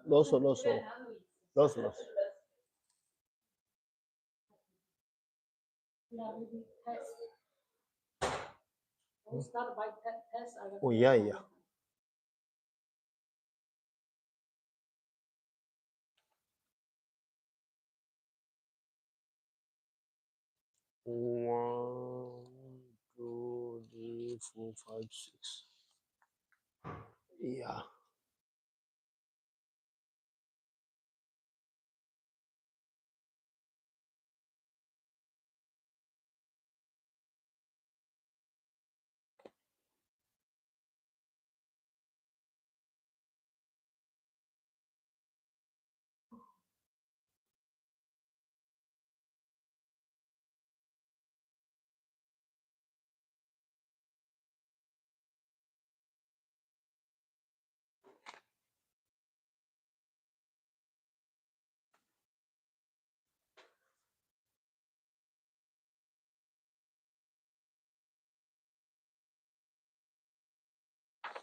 Loso, loso. Loso, loso. Oh, yeah, yeah. One, two, three, four, five, six. Yeah.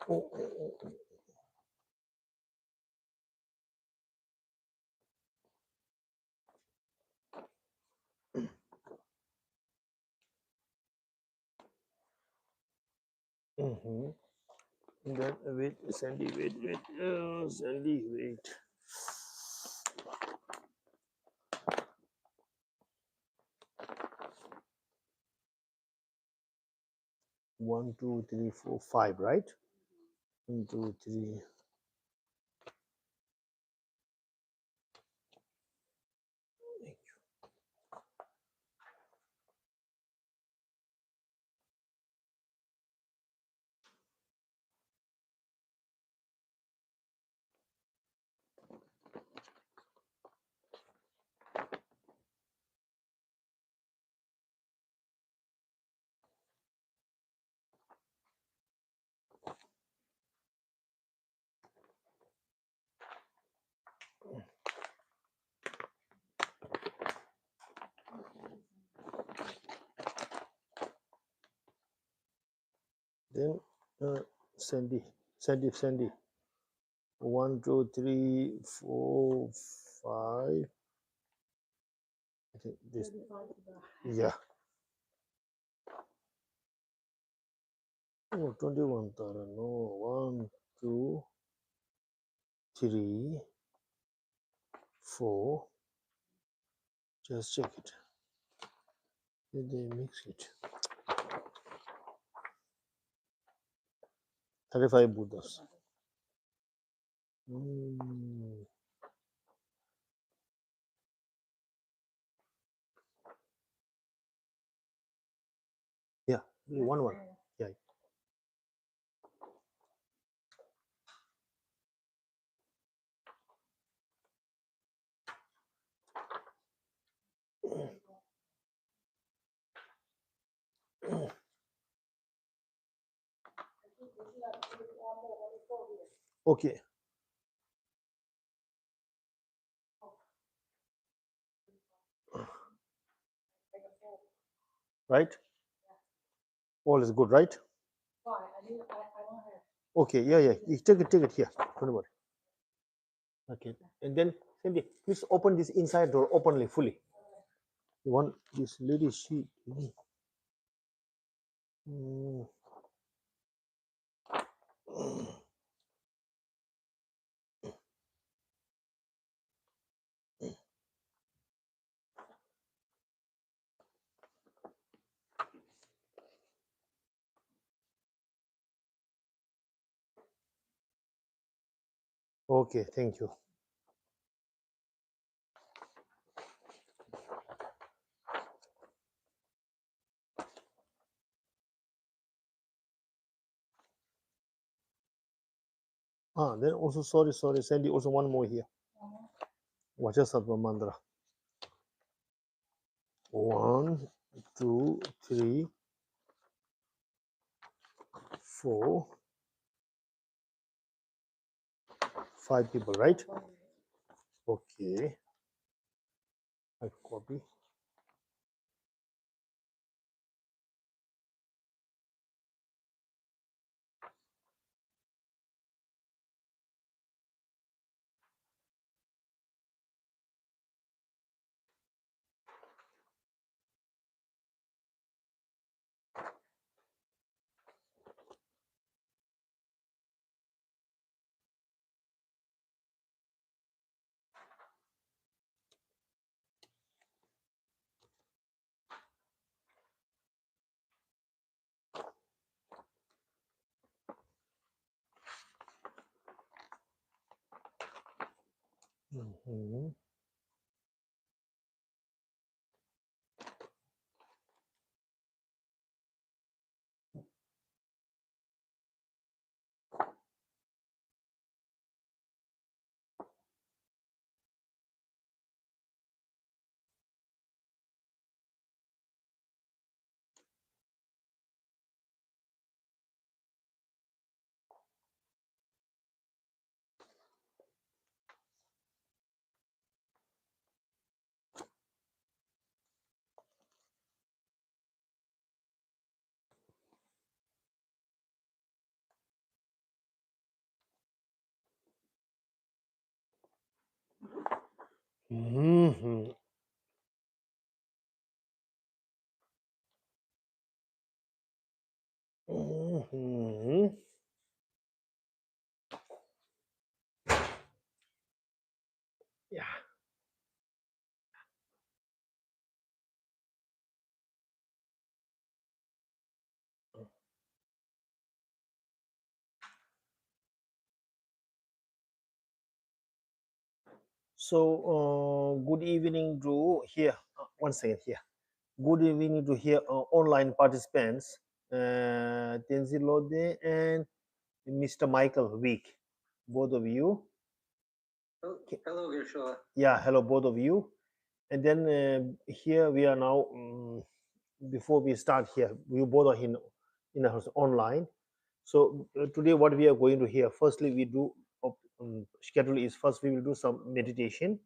Oh, oh, oh. Mm-hmm. Then wait, Sandy, wait. Sandy, wait. One, two, three, four, five, right? 1, 2, 3. Then Sandy. 1, 2, 3, 4, 5. I think this. Yeah. Oh, 21 Tara. No. 1, 2, 3, 4. Just check it. Did they mix it? 35 Buddhas. Yeah, one. Yeah. Okay. Right? All is good, right? Okay, yeah. You take it here. Don't worry. Okay. And then Cindy, please open this inside door openly, fully. You want this lady, she. Mm. Okay, thank you. Then also sorry, Sandy, also one more here. Vachasattva mantra. 1, 2, 3, 4, 5 people, right? Okay. I copy. Mhm. Mhm. Mhm. Yeah. So, good evening to here. One second here. Good evening to here online participants, Tenzil Lode and Mr. Michael Week, both of you. Hello, Geshe. Yeah, hello, both of you. And then here we are now. Before we start here, we both are in a house online. So today, what we are going to hear, firstly, we do schedule is first we will do some meditation.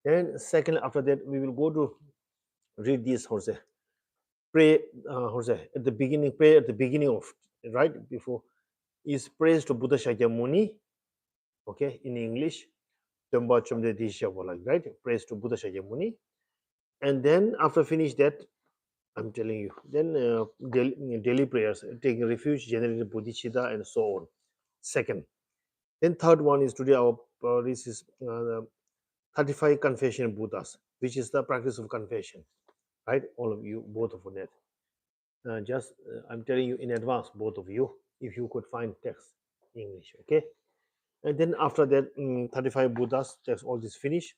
Then second, after that, we will go to read this horse pray horse at the beginning, pray at the beginning of right before is praise to Buddha Shakyamuni, okay, in English. Dhamma Chamde Disha Bola, right? Praise to Buddha Shakyamuni. And then after finish that, I'm telling you, then daily prayers, taking refuge, generating bodhicitta, and so on. Second, then third one is today our this is 35 confession Buddhas, which is the practice of confession, right? All of you, both of that. Just I'm telling you in advance, both of you, if you could find text in English, okay? And then after that, 35 Buddhas, that's all this finish.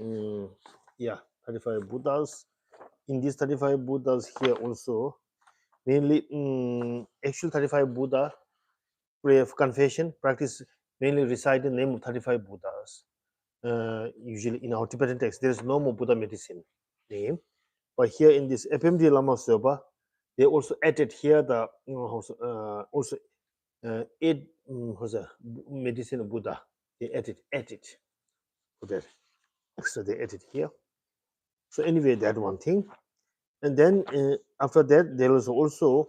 Mm, yeah, 35 Buddhas. In these 35 Buddhas here also, mainly actual 35 Buddha prayer of confession practice mainly recite the name of 35 Buddhas. Usually in our Tibetan text, there is no more Buddha medicine name. But here in this FPMT Lama Soba, they also added here the also eight medicine of Buddha. They added for that. Extra they added here. So anyway, that one thing. And then after that, there was also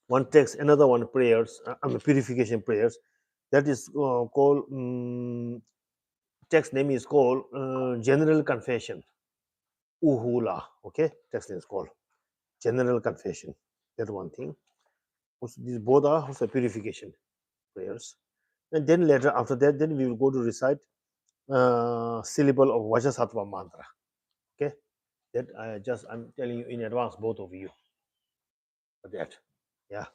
one text, another one prayers, purification prayers. That is called text name is called General Confession, Uhula. Okay, text name is called General Confession. That one thing. Also, these both are also purification prayers. And then later after that, then we will go to recite syllable of Vajrasattva mantra. Okay, that I'm telling you in advance, both of you for that. Yeah.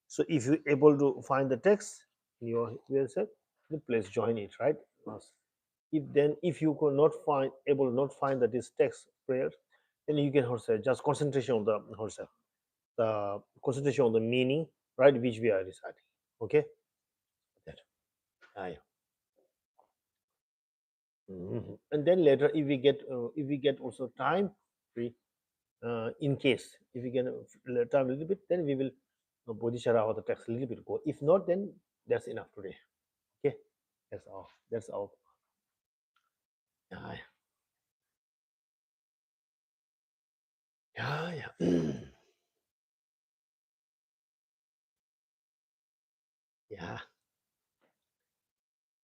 So if you're able to find the text in your website, then please join it, right? If you could not find able to not find that this text prayer, then you can also just concentration on the concentration on the meaning, right, which we are reciting. Okay. That. Yeah. And then later, if we get also time free, in case if we get time a little bit, then we will bodhichara or the text a little bit go. If not, then that's enough today. Okay, that's all. That's all. Yeah, yeah, yeah. Yeah.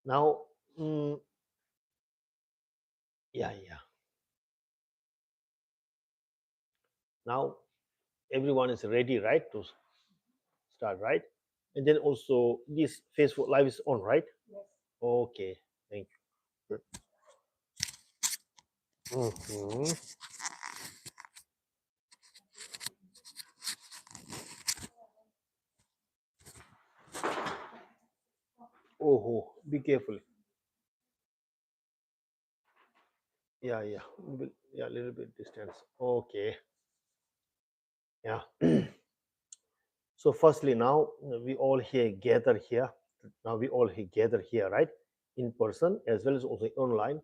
Now, yeah, yeah. Now everyone is ready, right, to start, right? And then also this Facebook Live is on, right? Okay, thank you. Mhm. Oh, be careful. Yeah, yeah, a little bit distance. Okay, yeah. So firstly, now we all here gather here. Now we all here gather here, right? In person as well as also online.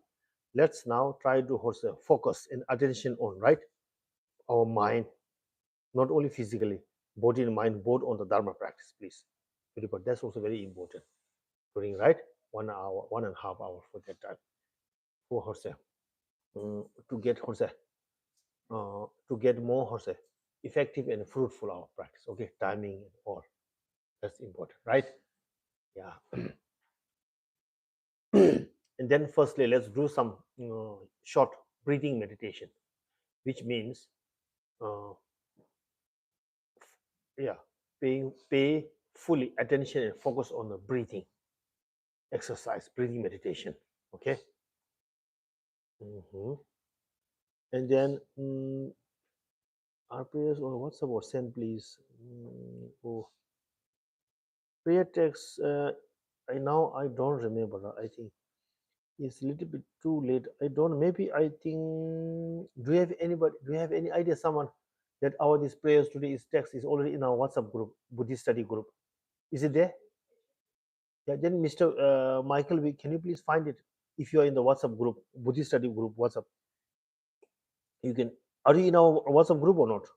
Let's now try to also focus and attention on, right, our mind, not only physically, body and mind, both on the Dharma practice, please. Very good. That's also very important. During, right, 1 hour, 1.5 hours for that time for herself, to get herself, to get more herself effective and fruitful our practice. Okay, timing and all. That's important, right? Yeah. And then firstly, let's do some short breathing meditation, which means uh, yeah, pay fully attention and focus on the breathing exercise, breathing meditation. Okay. And then our prayers or what's about send please. Oh, prayer text. I don't remember. I think it's a little bit too late. I don't. Maybe I think. Do you have anybody? Do you have any idea? Someone that our this prayers today is text is already in our WhatsApp group, Buddhist study group. Is it there? Yeah. Then Mr. Michael, can you please find it? If you are in the WhatsApp group, Buddhist study group WhatsApp, you can. Are you in our WhatsApp group or not?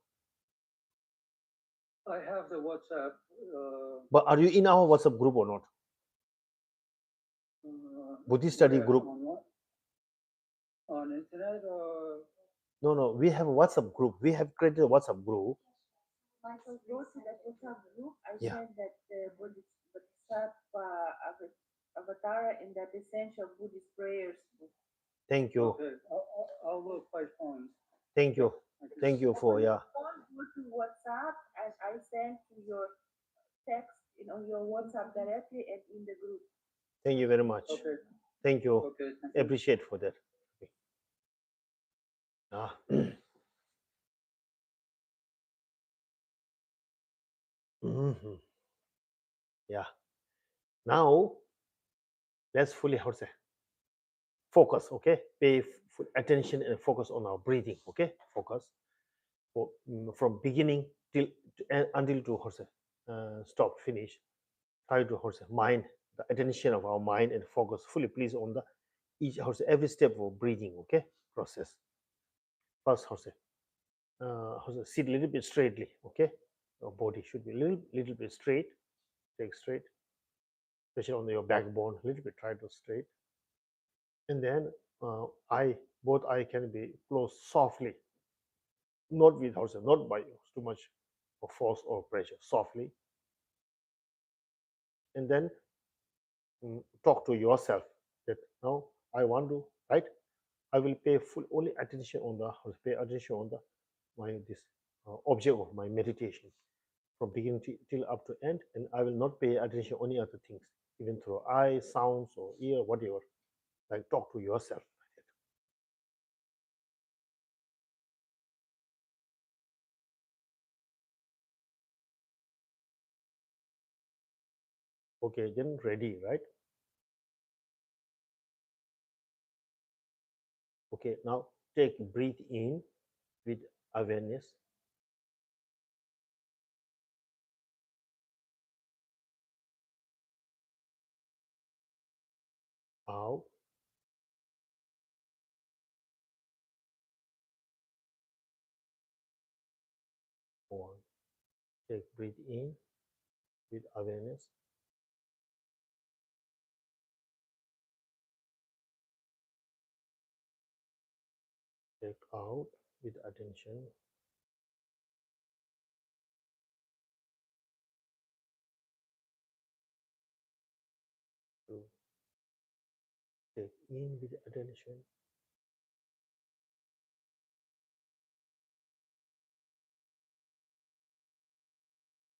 I have the WhatsApp. But are you in our WhatsApp group or not? Buddhist study group. On internet or? No. We have a WhatsApp group. We have created a WhatsApp group. Michael, go to that WhatsApp group. I Yeah. sent that Bodhisattva avatar in that essential Buddhist prayers book. Thank you. Okay, I'll look by phone. Thank you. Thank you for Go to WhatsApp and I sent to your text on your WhatsApp directly and in the group. Thank you very much. Okay. Thank you. Okay. Thank you. Appreciate for that. Ah. Mhm. Yeah. Now let's fully focus. Okay. Pay full attention and focus on our breathing. Okay. Focus from beginning until to stop finish. Try to mind the attention of our mind and focus fully, please, on the each every step of breathing. Okay. Process. First, sit a little bit straightly. Okay. Your body should be a little bit straight. Take straight, especially on your backbone. A little bit try to straight, and then both eye can be closed softly, not with not by too much of force or pressure. Softly, and then talk to yourself that now I want to, right. I will pay full only attention on the my this object of my meditation from beginning till up to end, and I will not pay attention on any other things, even through eye, sounds, or ear, whatever. Like talk to yourself. Okay, then ready, right? Okay, now breathe in with awareness. Out. One. Breathe in with awareness. Take out with attention. Two. Take in with attention.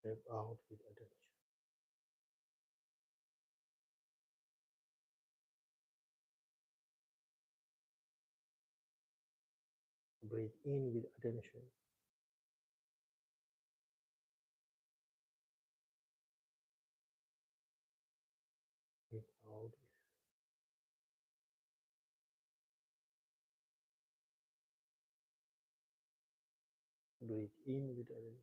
Take out with attention. Breathe in with attention. Breathe out. Breathe in with attention.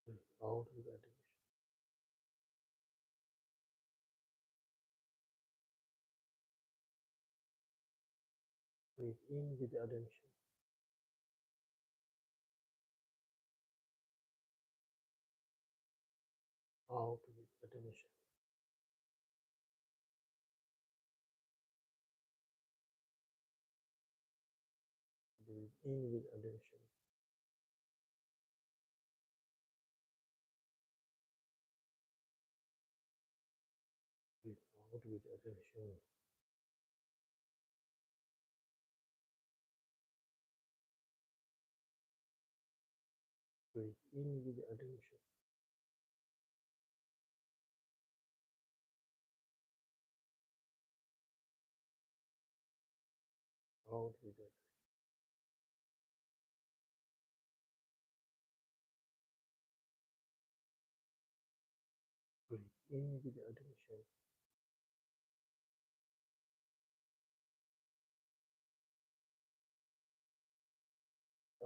Breathe out with attention. Breathe in with attention. Out with attention. Breathe in with attention. Breathe out with attention. Breathe in with attention. Out with attention. Breathe in with attention.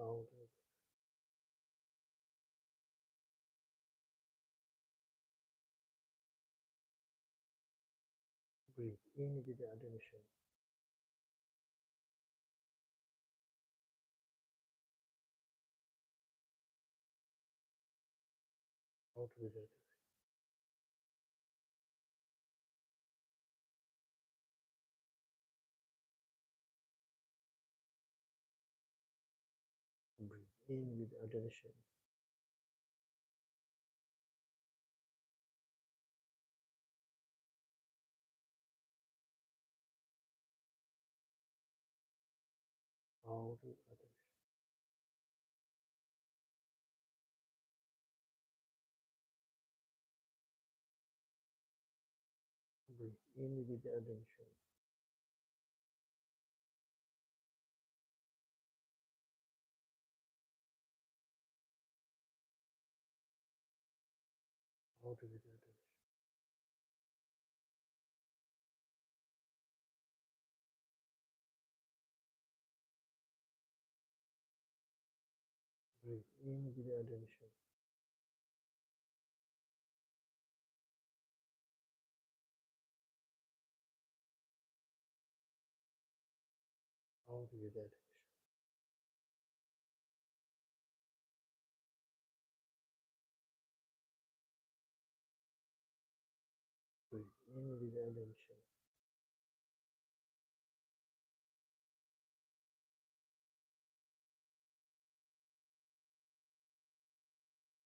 Out with breathe in with attention. Out with attention. Breathe in with attention. Out with attention. Breathe in with attention. Out with attention. Breathe in with attention. Out with attention. Breathe in with attention.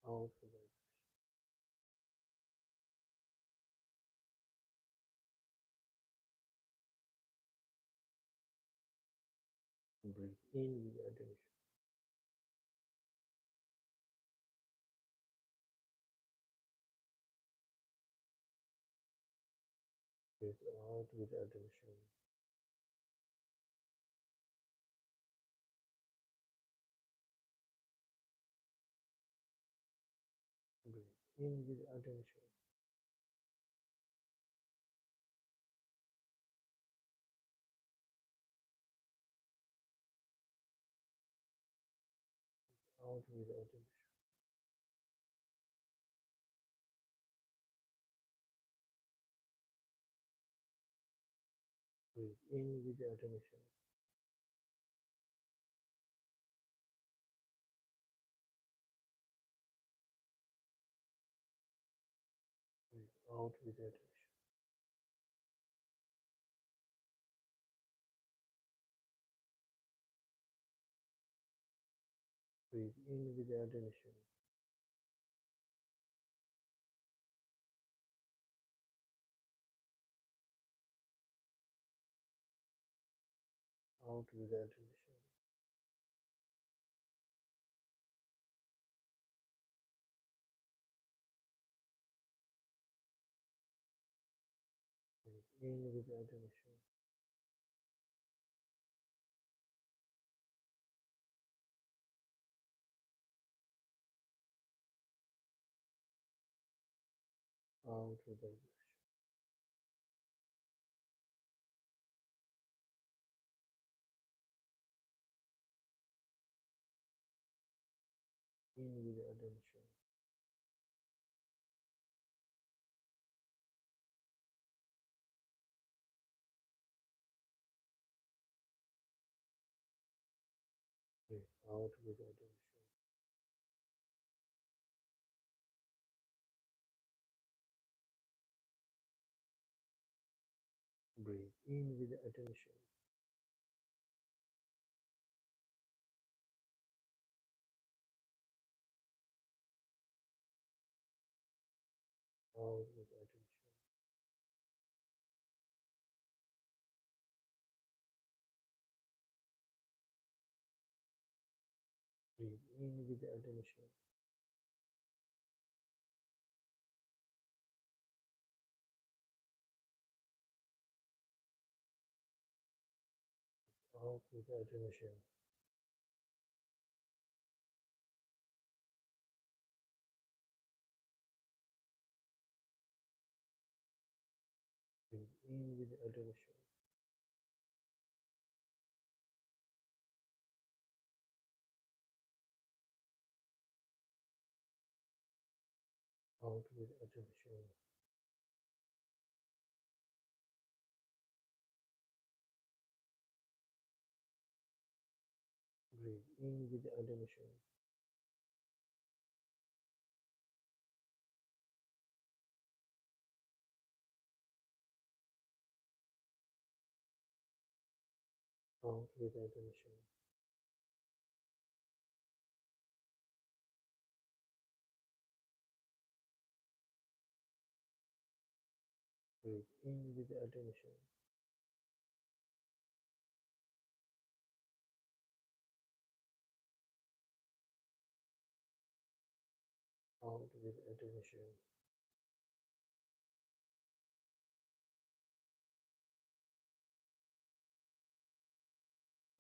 Out with attention. Breathe in with attention. Breathe out with attention. Breathe in with attention. Out with attention. Breathe in with attention. Breathe out with attention. Breathe in with attention. Out with attention. Breathe in with attention. Out with attention. in with the attention. Breathe out with the attention. Breathe in with the attention. Out with the attention. Breathe in with the attention. Out with the attention. Breathe in with the attention. Out with attention. Breathe in with the attention. Out with attention. Breathe in with the attention. Out with attention.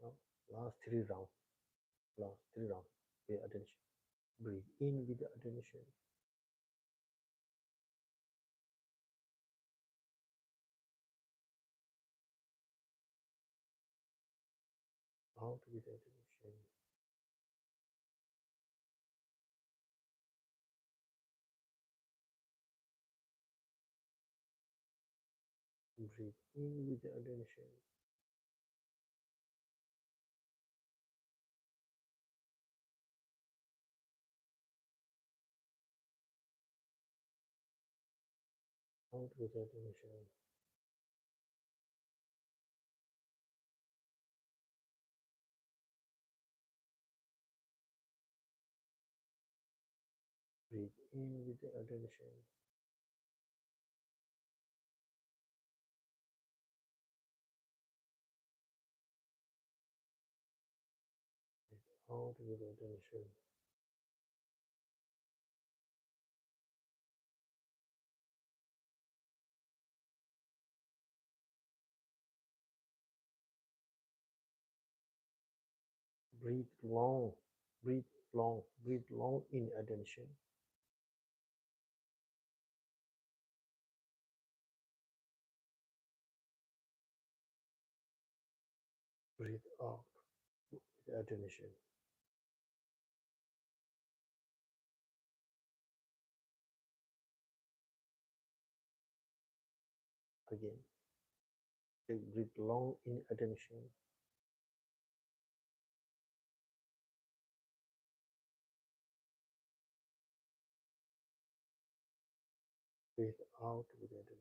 Now, last 3 rounds. Last 3 rounds. Pay attention. Breathe in with the attention. Out with attention. Breathe in with the attention. Out with attention. Breathe in with the attention. Breathe out with attention. Breathe long. Breathe long. Breathe long in attention. Breathe out with attention. Again. Breathe long in attention. Breathe out with attention.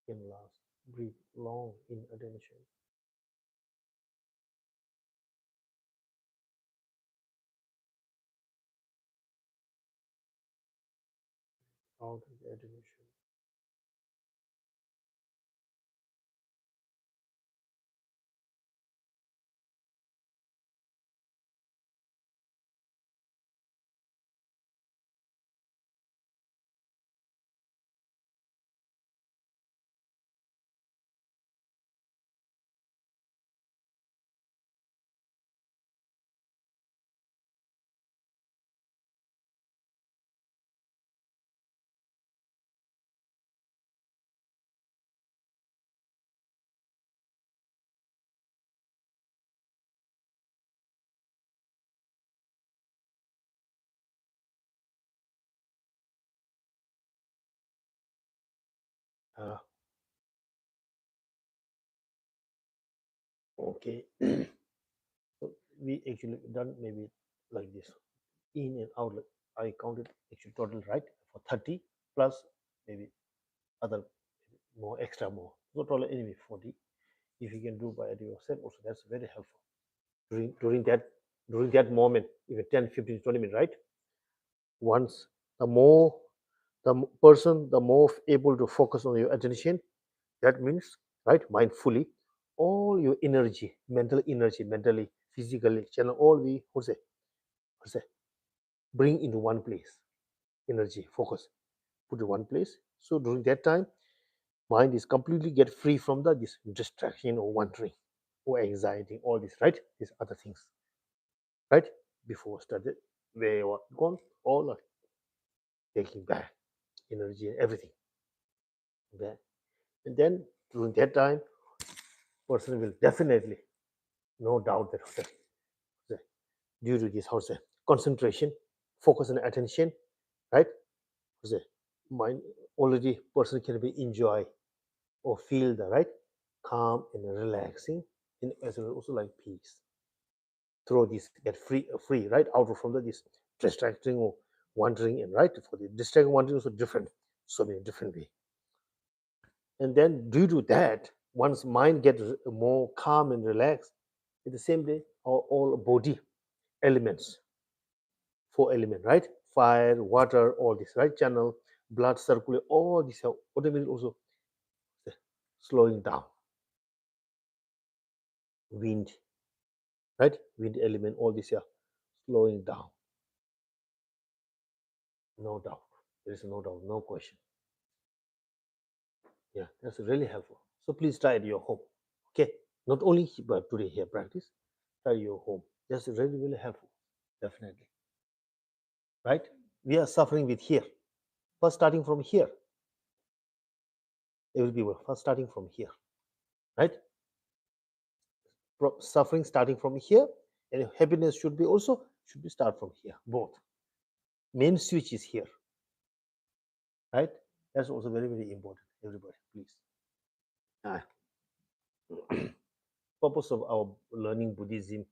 Again last. Breathe long in attention. Out with attention. Okay. So we actually done maybe like this, in and out. I counted actually total, right, for 30 plus maybe other more extra more. So total anyway 40. If you can do by yourself also, that's very helpful during that moment, even 10, 15, 20 minutes, right? Once the more person the more able to focus on your attention, that means, right, mindfully, all your energy, mental energy, mentally, physically, channel all we what's say bring into one place, energy, focus, put in one place. So during that time, mind is completely get free from the this distraction or wandering or anxiety, all this, right? These other things, right? Before started, where you are gone, all are taking back energy and everything back. And then during that time, person will definitely, no doubt that due to this how say concentration, focus and attention, right? Say mind already person can be enjoy or feel the right calm and relaxing, and as well also like peace. Through this get free right out from this distracting or wandering, and right for the distracting wandering also different, so many different way. And then due to that, one's mind gets more calm and relaxed. At the same day, all body elements, four element, right? Fire, water, all this, right? Channel, blood circulate, all these are automatically also slowing down. Wind, right? Wind element, all these are slowing down. No doubt. There is no doubt, no question. Yeah, that's really helpful. So please try at your home. Okay. Not only but today here practice, try your home. That's really, really helpful. Definitely. Right? We are suffering with here. First starting from here. Every people first starting from here. Right? Suffering starting from here, and happiness should be also should be start from here. Both. Main switch is here. Right? That's also very, very important. Everybody, please. Ah. Purpose of our learning Buddhism,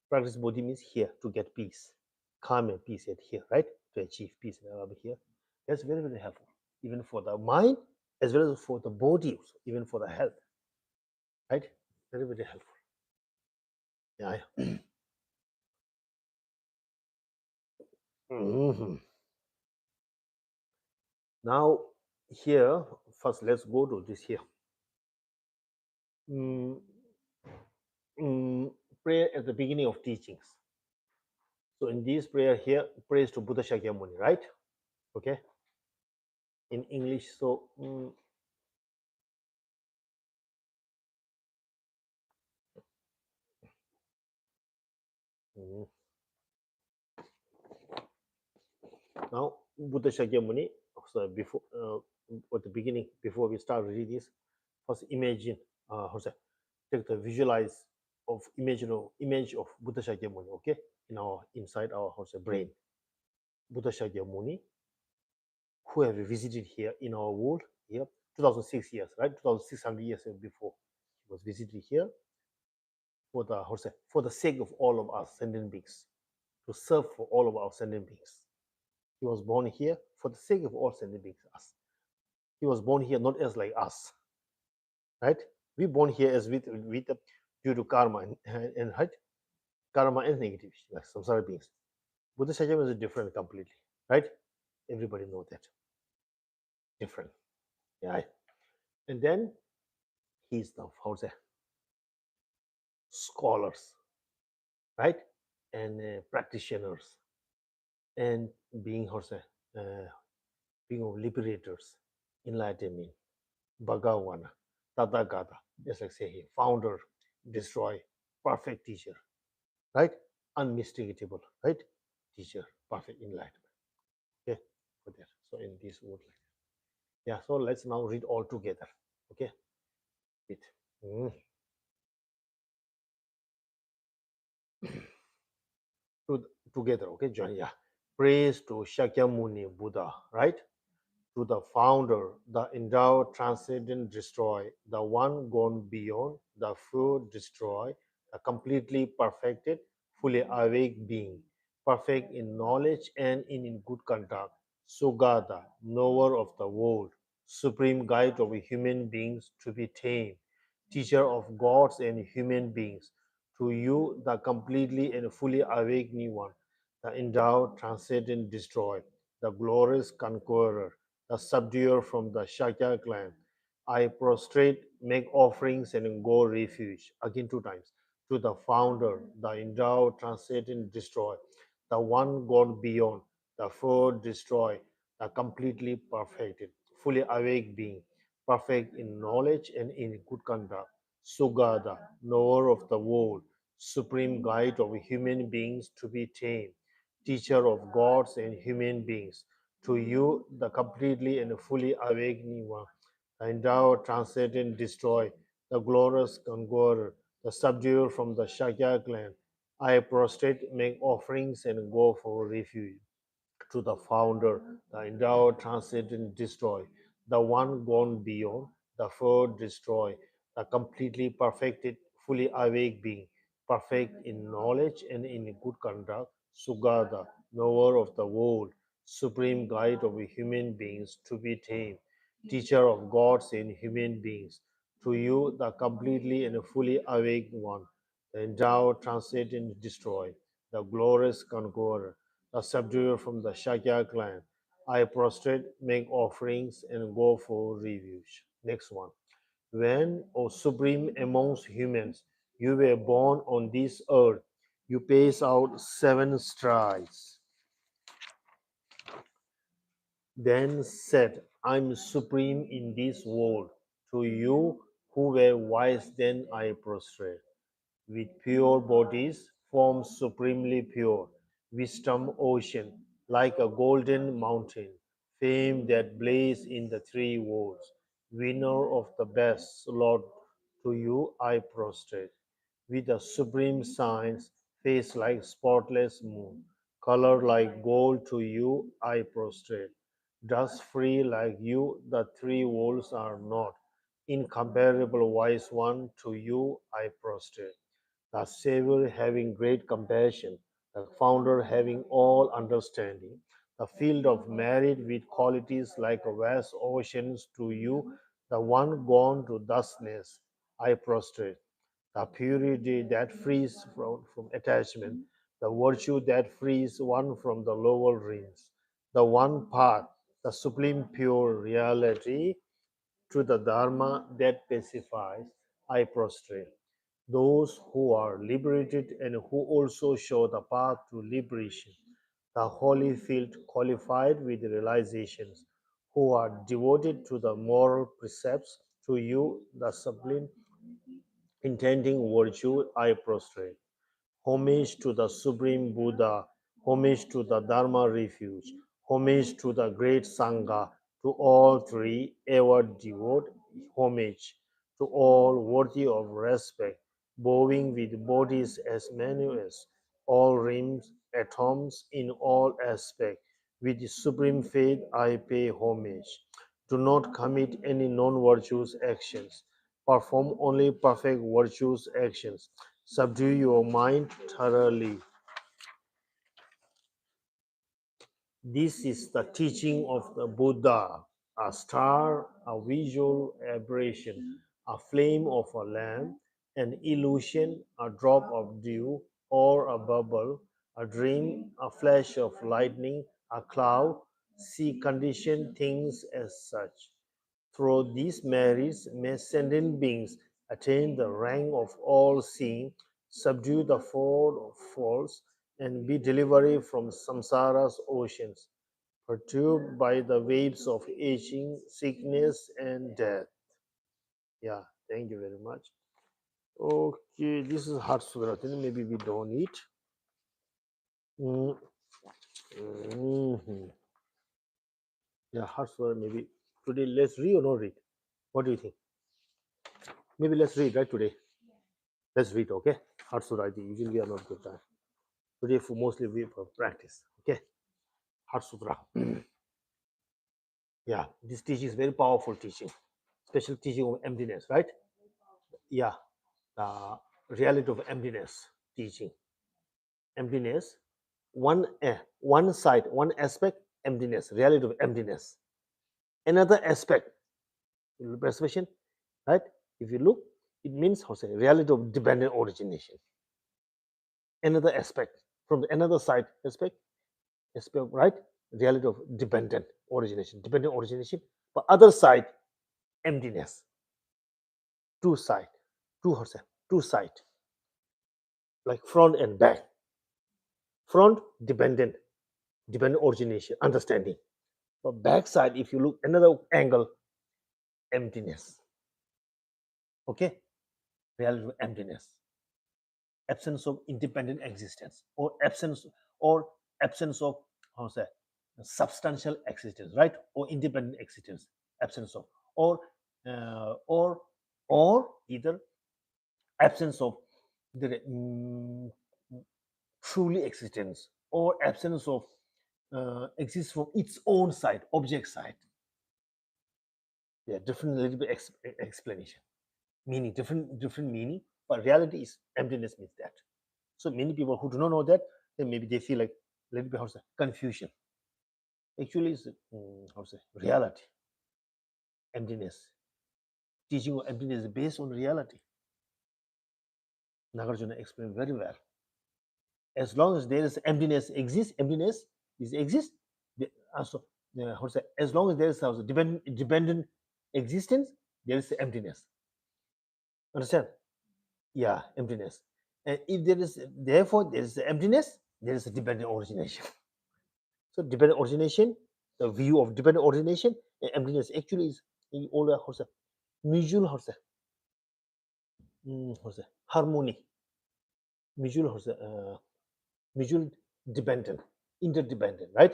practice Bodhi means here to get peace, calm and peace at here, right? To achieve peace over here. That's very, very helpful, even for the mind as well as for the body, also, even for the health, right? Very, very helpful. Yeah. Mhm. Now, here, first let's go to this here. Mm, prayer at the beginning of teachings. So in this prayer here, praise to Buddha Shakyamuni, right? Okay. In English, so now Buddha Shakyamuni. So before at the beginning, before we start reading this, first imagine, take the visualize of image of Buddha Shakyamuni, okay, in our inside our brain. Buddha Shakyamuni, who have visited here in our world here, 2006 years, right, 2600 years before, he was visited here for the for the sake of all of us sentient beings, to serve for all of our sentient beings. He was born here for the sake of all sentient beings, us. He was born here not as like us, right? We born here as with due to karma and right, karma and negative, like samsara beings. Buddha Sajjam is different completely, right? Everybody know that different, yeah. And then he's the scholars, right, and practitioners, and being being of liberators, enlightenment, Bhagawana, Tathagata, just like say here, founder, destroy, perfect teacher, right? Unmistakable, right? Teacher, perfect enlightenment. Okay, for that. So in this word, like that. Yeah. So let's now read all together. Okay, it. Together. Okay, join. Yeah. Praise to Shakyamuni Buddha, right? to the founder, the endowed, transcendent, destroy, the one gone beyond, the pure, destroy, the completely perfected, fully awake being, perfect in knowledge and in good conduct, Sugata, knower of the world, supreme guide of human beings to be tamed, teacher of gods and human beings, to you, the completely and fully awakening one, the endowed, transcendent, destroy, the glorious conqueror, the subduer from the Shakya clan. I prostrate, make offerings, and go refuge. Again, two times. To the founder, the endowed, transcendent, destroy, the one gone beyond, the four destroy, the completely perfected, fully awake being, perfect in knowledge and in good conduct. Sugada, knower of the world, supreme guide of human beings to be tamed, teacher of gods and human beings. To you, the completely and fully awakening one, the endowed, transcendent, destroy, the glorious conqueror, the subduer from the Shakya clan. I prostrate, make offerings, and go for refuge to the founder, the endowed, transcendent, destroy, the one gone beyond, the four destroy, the completely perfected, fully awake being, perfect in knowledge and in good conduct, Sugata, knower of the world, supreme guide of human beings to be tamed, teacher of gods and human beings. To you, the completely and fully awake one, the endowed, transcendent, destroy, the glorious conqueror, a subduer from the Shakya clan. I prostrate, make offerings, and go for refuge. Next one. When, O supreme amongst humans, you were born on this earth, you pace out seven strides. Then said, I'm supreme in this world. To you who were wise, then I prostrate. With pure bodies, forms supremely pure, wisdom ocean, like a golden mountain, fame that blaze in the three worlds, winner of the best, Lord, to you I prostrate. With a supreme science, face like spotless moon, color like gold, to you I prostrate. Dust free like you, the three worlds are not. Incomparable wise one, to you I prostrate. The Savior having great compassion, the Founder having all understanding, the field of merit with qualities like a vast oceans, to you, the one gone to thusness, I prostrate. The purity that frees from attachment, the virtue that frees one from the lower realms, the one path, the supreme pure reality, to the Dharma that pacifies, I prostrate. Those who are liberated and who also show the path to liberation, the holy field qualified with realizations, who are devoted to the moral precepts, to you, the sublime intending virtue, I prostrate. Homage to the Supreme Buddha, homage to the Dharma refuge, homage to the great Sangha, to all three ever devote homage, to all worthy of respect, bowing with bodies as many as all rims, atoms in all aspects. With supreme faith I pay homage. Do not commit any non-virtuous actions. Perform only perfect virtuous actions. Subdue your mind thoroughly. This is the teaching of the Buddha. A star, a visual aberration, a flame of a lamp, an illusion, a drop of dew, or a bubble, a dream, a flash of lightning, a cloud. See conditioned things as such. Through these merits may sentient beings attain the rank of all-seeing, subdue the four faults, and be delivered from samsara's oceans, perturbed by the waves of aging, sickness, and death. Yeah, thank you very much. Okay, this is Heart Sudra. Then maybe we don't need. Mhm. Yeah, Heart Sudra. Maybe today let's read or not read. What do you think? Maybe let's read right today. Let's read, okay? Heart Sudra. I think usually we are not good time. Today for mostly we for practice. Okay. Heart Sutra. Yeah, this teaching is very powerful teaching, special teaching of emptiness, right? Yeah, reality of emptiness teaching. Emptiness, one side, one aspect, emptiness, reality of emptiness. Another aspect, perception, right? If you look, it means how say reality of dependent origination. Another aspect from the another side aspect, right? Reality of dependent origination. But other side, emptiness. Two side, how say, two side, like front and back. Front dependent origination, understanding. But back side, if you look another angle, emptiness. Okay, reality of emptiness, absence of independent existence, or absence of how say substantial existence, right? Or independent existence, absence of, or uh, or or either absence of the truly existence, or absence of exists from its own side, object side. Yeah, different little bit explanation, meaning different meaning, but reality is emptiness means that. So many people who do not know that, then maybe they feel like a little bit how to say confusion. Actually, it's how to say reality, emptiness. Teaching of emptiness is based on reality. Nagarjuna explained very well. As long as there is emptiness is exists. Also, how to say, as long as there is also dependent existence, there is emptiness. Understand? Yeah, emptiness. And if there is, therefore, there is emptiness, there is a dependent origination. So dependent origination, the view of dependent origination and emptiness actually is in all the mutual harmony, mutual mutual dependent, interdependent, right?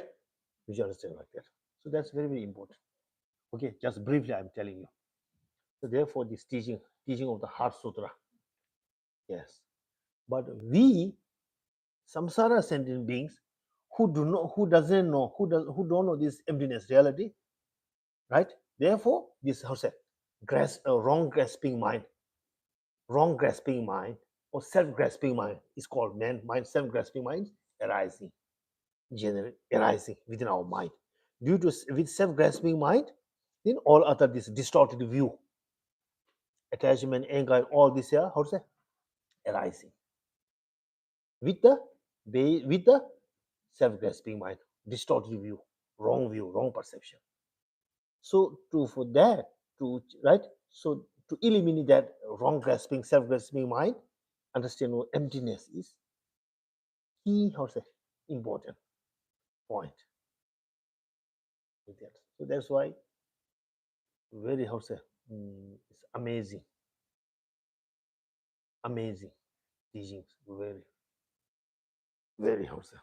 You should understand like that. So that's very, very important. Okay, just briefly I'm telling you. So therefore, this teaching of the Heart Sutra, yes. But we, samsara sentient beings, who doesn't know, who don't know this emptiness reality, right? Therefore, this how say, wrong grasping mind, or self-grasping mind is called mind, self-grasping mind arising, arising within our mind. Due to with self-grasping mind, then all other this distorted view, attachment, anger, and all this here, how to say, arising with the self-grasping mind, distorted view, wrong perception. So for that to right, so to eliminate that wrong grasping, self-grasping mind, understand what emptiness is key, how to say, important point with that. So that's why very how to say it's amazing teachings, very how to say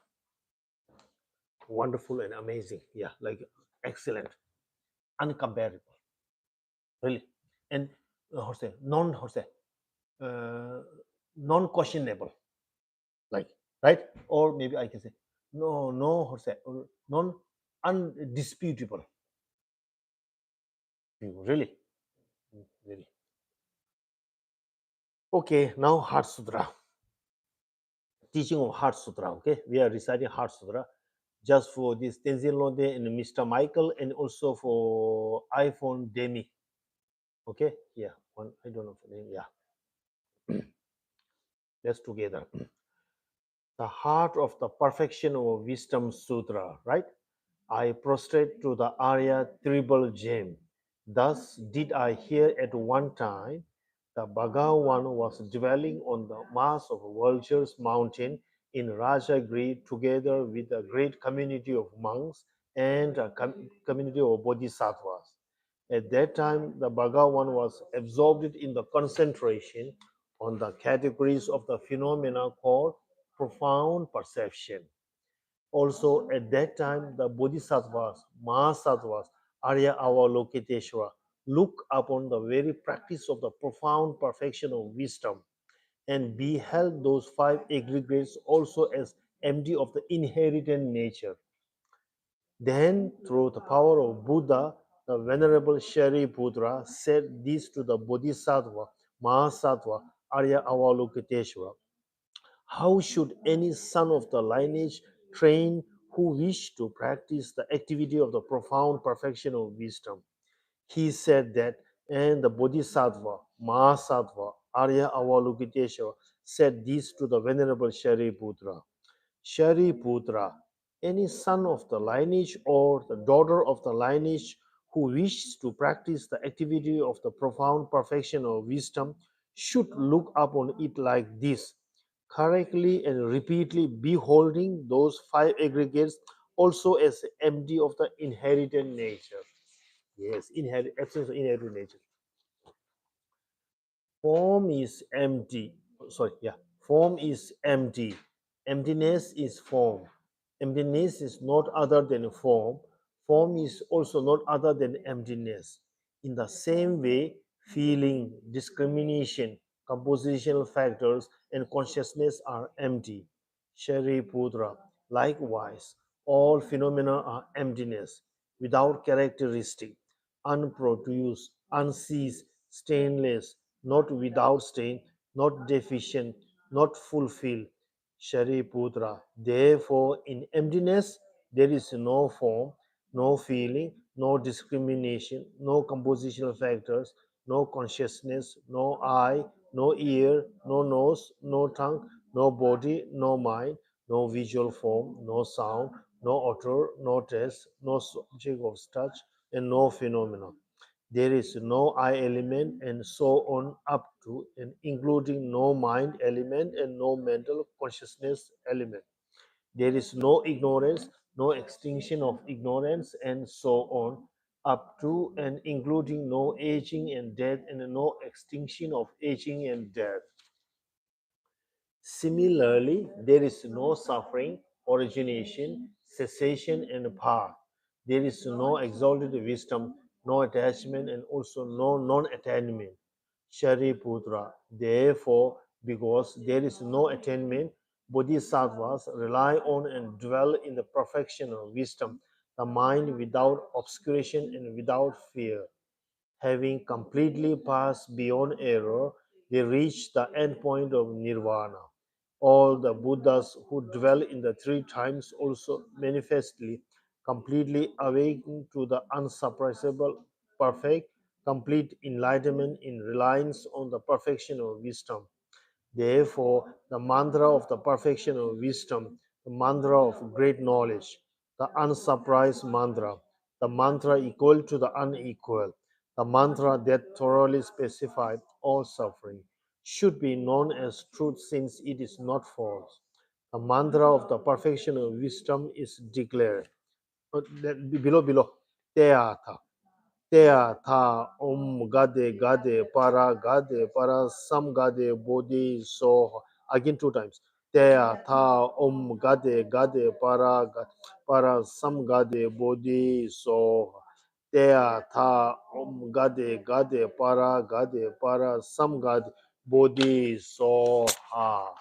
wonderful and amazing. Yeah, like excellent, uncomparable, really, and how to say uh, non-questionable, like right, or maybe I can say no how to say non undisputable, really, really. Okay, now Heart Sutra, teaching of Heart Sutra. Okay, we are reciting Heart Sutra just for this Tenzin Lode and Mr. Michael, and also for iPhone Demi. Okay, yeah, one I don't know the name. Yeah, let's together. The heart of the perfection of wisdom sutra, right? I prostrate to the Arya tribal gem. Thus did I hear at one time the Bhagavan was dwelling on the mass of Vulture's mountain in Rajagiri together with a great community of monks and a community of bodhisattvas. At that time, the Bhagavan was absorbed in the concentration on the categories of the phenomena called profound perception. Also, at that time, the Bodhisattvas, Mahasattvas, Arya Avalokiteshvara look upon the very practice of the profound perfection of wisdom and beheld those five aggregates also as empty of the inherent nature. Then, through the power of Buddha, the Venerable Shariputra said this to the Bodhisattva, Mahasattva, Arya Avalokiteshvara. How should any son of the lineage train who wish to practice the activity of the profound perfection of wisdom? He said that, and the Bodhisattva, Mahasattva, Arya Avalokiteshvara said this to the Venerable Shariputra. Shariputra, any son of the lineage or the daughter of the lineage who wishes to practice the activity of the profound perfection of wisdom should look upon it like this, correctly and repeatedly beholding those five aggregates also as empty of the inherited nature. Yes, absence of inherited nature. Form is empty. Sorry, yeah. Form is empty. Emptiness is form. Emptiness is not other than form. Form is also not other than emptiness. In the same way, feeling, discrimination, compositional factors, and consciousness are empty. Shariputra. Likewise, all phenomena are emptiness, without characteristic, unproduced, unceased, stainless, not without stain, not deficient, not fulfilled. Shariputra. Therefore, in emptiness, there is no form, no feeling, no discrimination, no compositional factors, no consciousness, no eye, no ear, no nose, no tongue, no body, no mind, no visual form, no sound, no odor, no taste, no subject of touch, and no phenomena. There is no I element, and so on up to and including no mind element and no mental consciousness element. There is no ignorance, no extinction of ignorance, and so on up to and including no aging and death and no extinction of aging and death. Similarly, there is no suffering, origination, cessation, and path. There is no exalted wisdom, no attachment, and also no non attainment. Shariputra. Therefore, because there is no attainment, bodhisattvas rely on and dwell in the perfection of wisdom, the mind without obscuration and without fear. Having completely passed beyond error, they reach the end point of nirvana. All the Buddhas who dwell in the three times also manifestly, completely awaken to the unsuppressible, perfect, complete enlightenment in reliance on the perfection of wisdom. Therefore, the mantra of the perfection of wisdom, the mantra of great knowledge, the unsurprised mantra, the mantra equal to the unequal, the mantra that thoroughly specifies all suffering, should be known as truth since it is not false. The mantra of the perfection of wisdom is declared. Below, Teatha. Tea tha om gade para sam gade bodhi so. Again two times. Tea tha om para sam gade bodhi so. Tea tha om para sam gade bodhi so ha.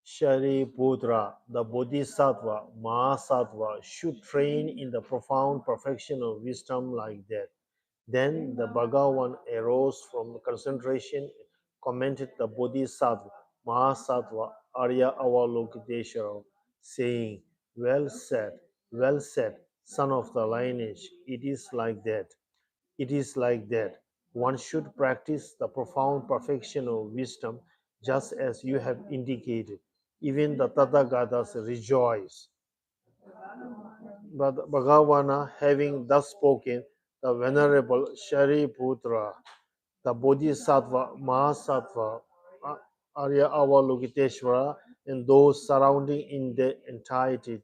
Shariputra, the Bodhisattva, Mahasattva, should train in the profound perfection of wisdom like that. Then the Bhagavan arose from concentration, commented the Bodhisattva, Mahasattva, Arya Avalokiteshvara, saying, well said, son of the lineage, it is like that. It is like that. One should practice the profound perfection of wisdom just as you have indicated. Even the Tathagatas rejoice. But Bhagavana, having thus spoken, the Venerable Shariputra, the Bodhisattva, Mahasattva, Arya Avalokiteshvara, and those surrounding in their entirety,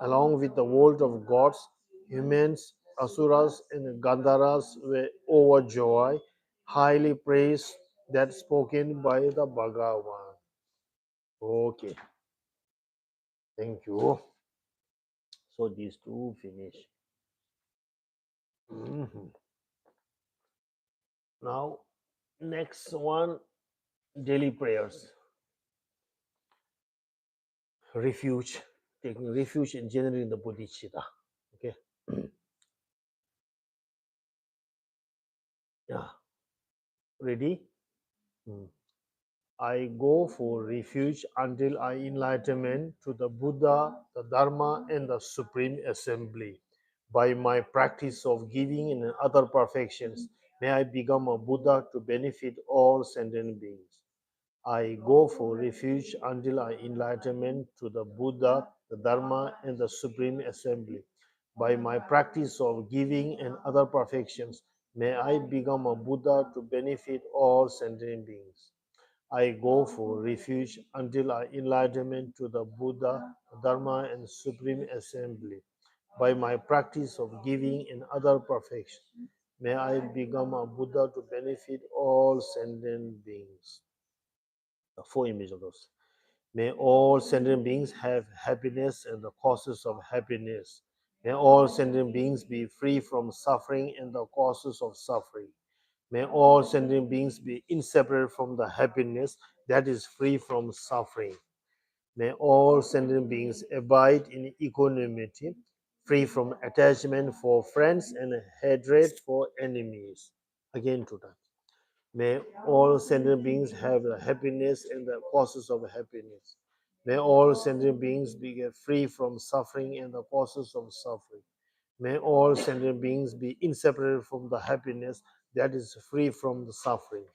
along with the world of gods, humans, asuras, and gandharas were overjoyed, highly praised that spoken by the Bhagavan. Okay, thank you. So these two finish. Mhm. Now, next one, daily prayers. refuge, taking refuge in generating the bodhicitta. Okay. Yeah. Ready? Hmm. I go for refuge until I enlightenment to the Buddha, the Dharma, and the Supreme Assembly. By my practice of giving and other perfections, may I become a Buddha to benefit all sentient beings. I go for refuge until I enlightenment to the Buddha, the Dharma, and the Supreme Assembly. By my practice of giving and other perfections, may I become a Buddha to benefit all sentient beings. I go for refuge until I enlightenment to the Buddha, Dharma, and Supreme Assembly. By my practice of giving and other perfections, may I become a Buddha to benefit all sentient beings. The four images of those. May all sentient beings have happiness and the causes of happiness. May all sentient beings be free from suffering and the causes of suffering. May all sentient beings be inseparable from the happiness that is free from suffering. May all sentient beings abide in equanimity, free from attachment for friends and hatred for enemies. Again, two times. May all sentient beings have the happiness and the causes of happiness. May all sentient beings be free from suffering and the causes of suffering. May all sentient beings be inseparable from the happiness that is free from the suffering.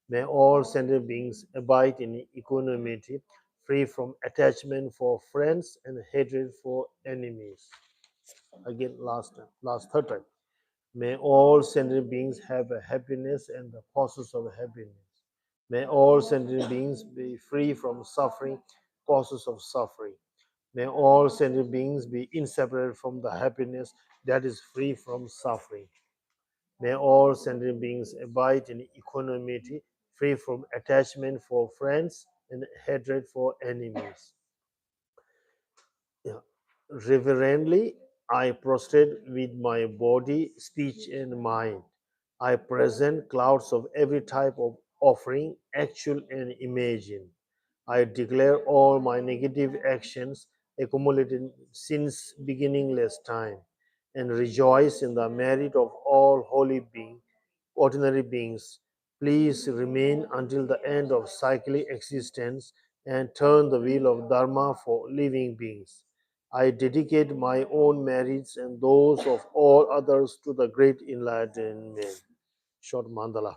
May all sentient beings abide in equanimity, free from attachment for friends and hatred for enemies. Again, third time. May all sentient beings have a happiness and the causes of happiness. May all sentient beings be free from suffering, causes of suffering. May all sentient beings be inseparable from the happiness that is free from suffering. May all sentient beings abide in equanimity, free from attachment for friends and hatred for enemies. Yeah. Reverently, I prostrate with my body, speech, and mind. I present clouds of every type of offering, actual and imagined. I declare all my negative actions accumulated since beginningless time and rejoice in the merit of all holy beings, ordinary beings. Please remain until the end of cyclic existence and turn the wheel of Dharma for living beings. I dedicate my own merits and those of all others to the great enlightenment. Short mandala.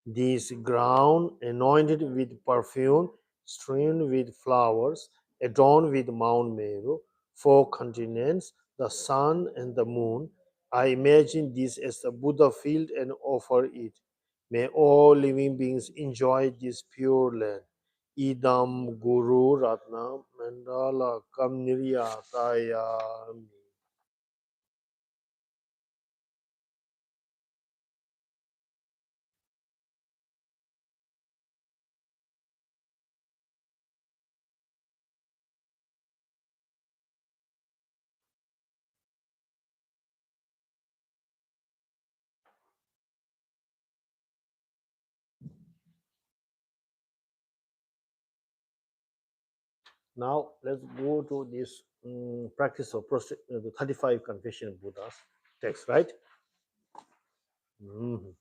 This ground, anointed with perfume, strewn with flowers, adorned with Mount Meru, four continents, the sun and the moon. I imagine this as the Buddha field and offer it. May all living beings enjoy this pure land. Idam Guru Ratna Mandala Kamniryatayami. Now let's go to this practice of the 35 confession Buddhas text, right? Mhm.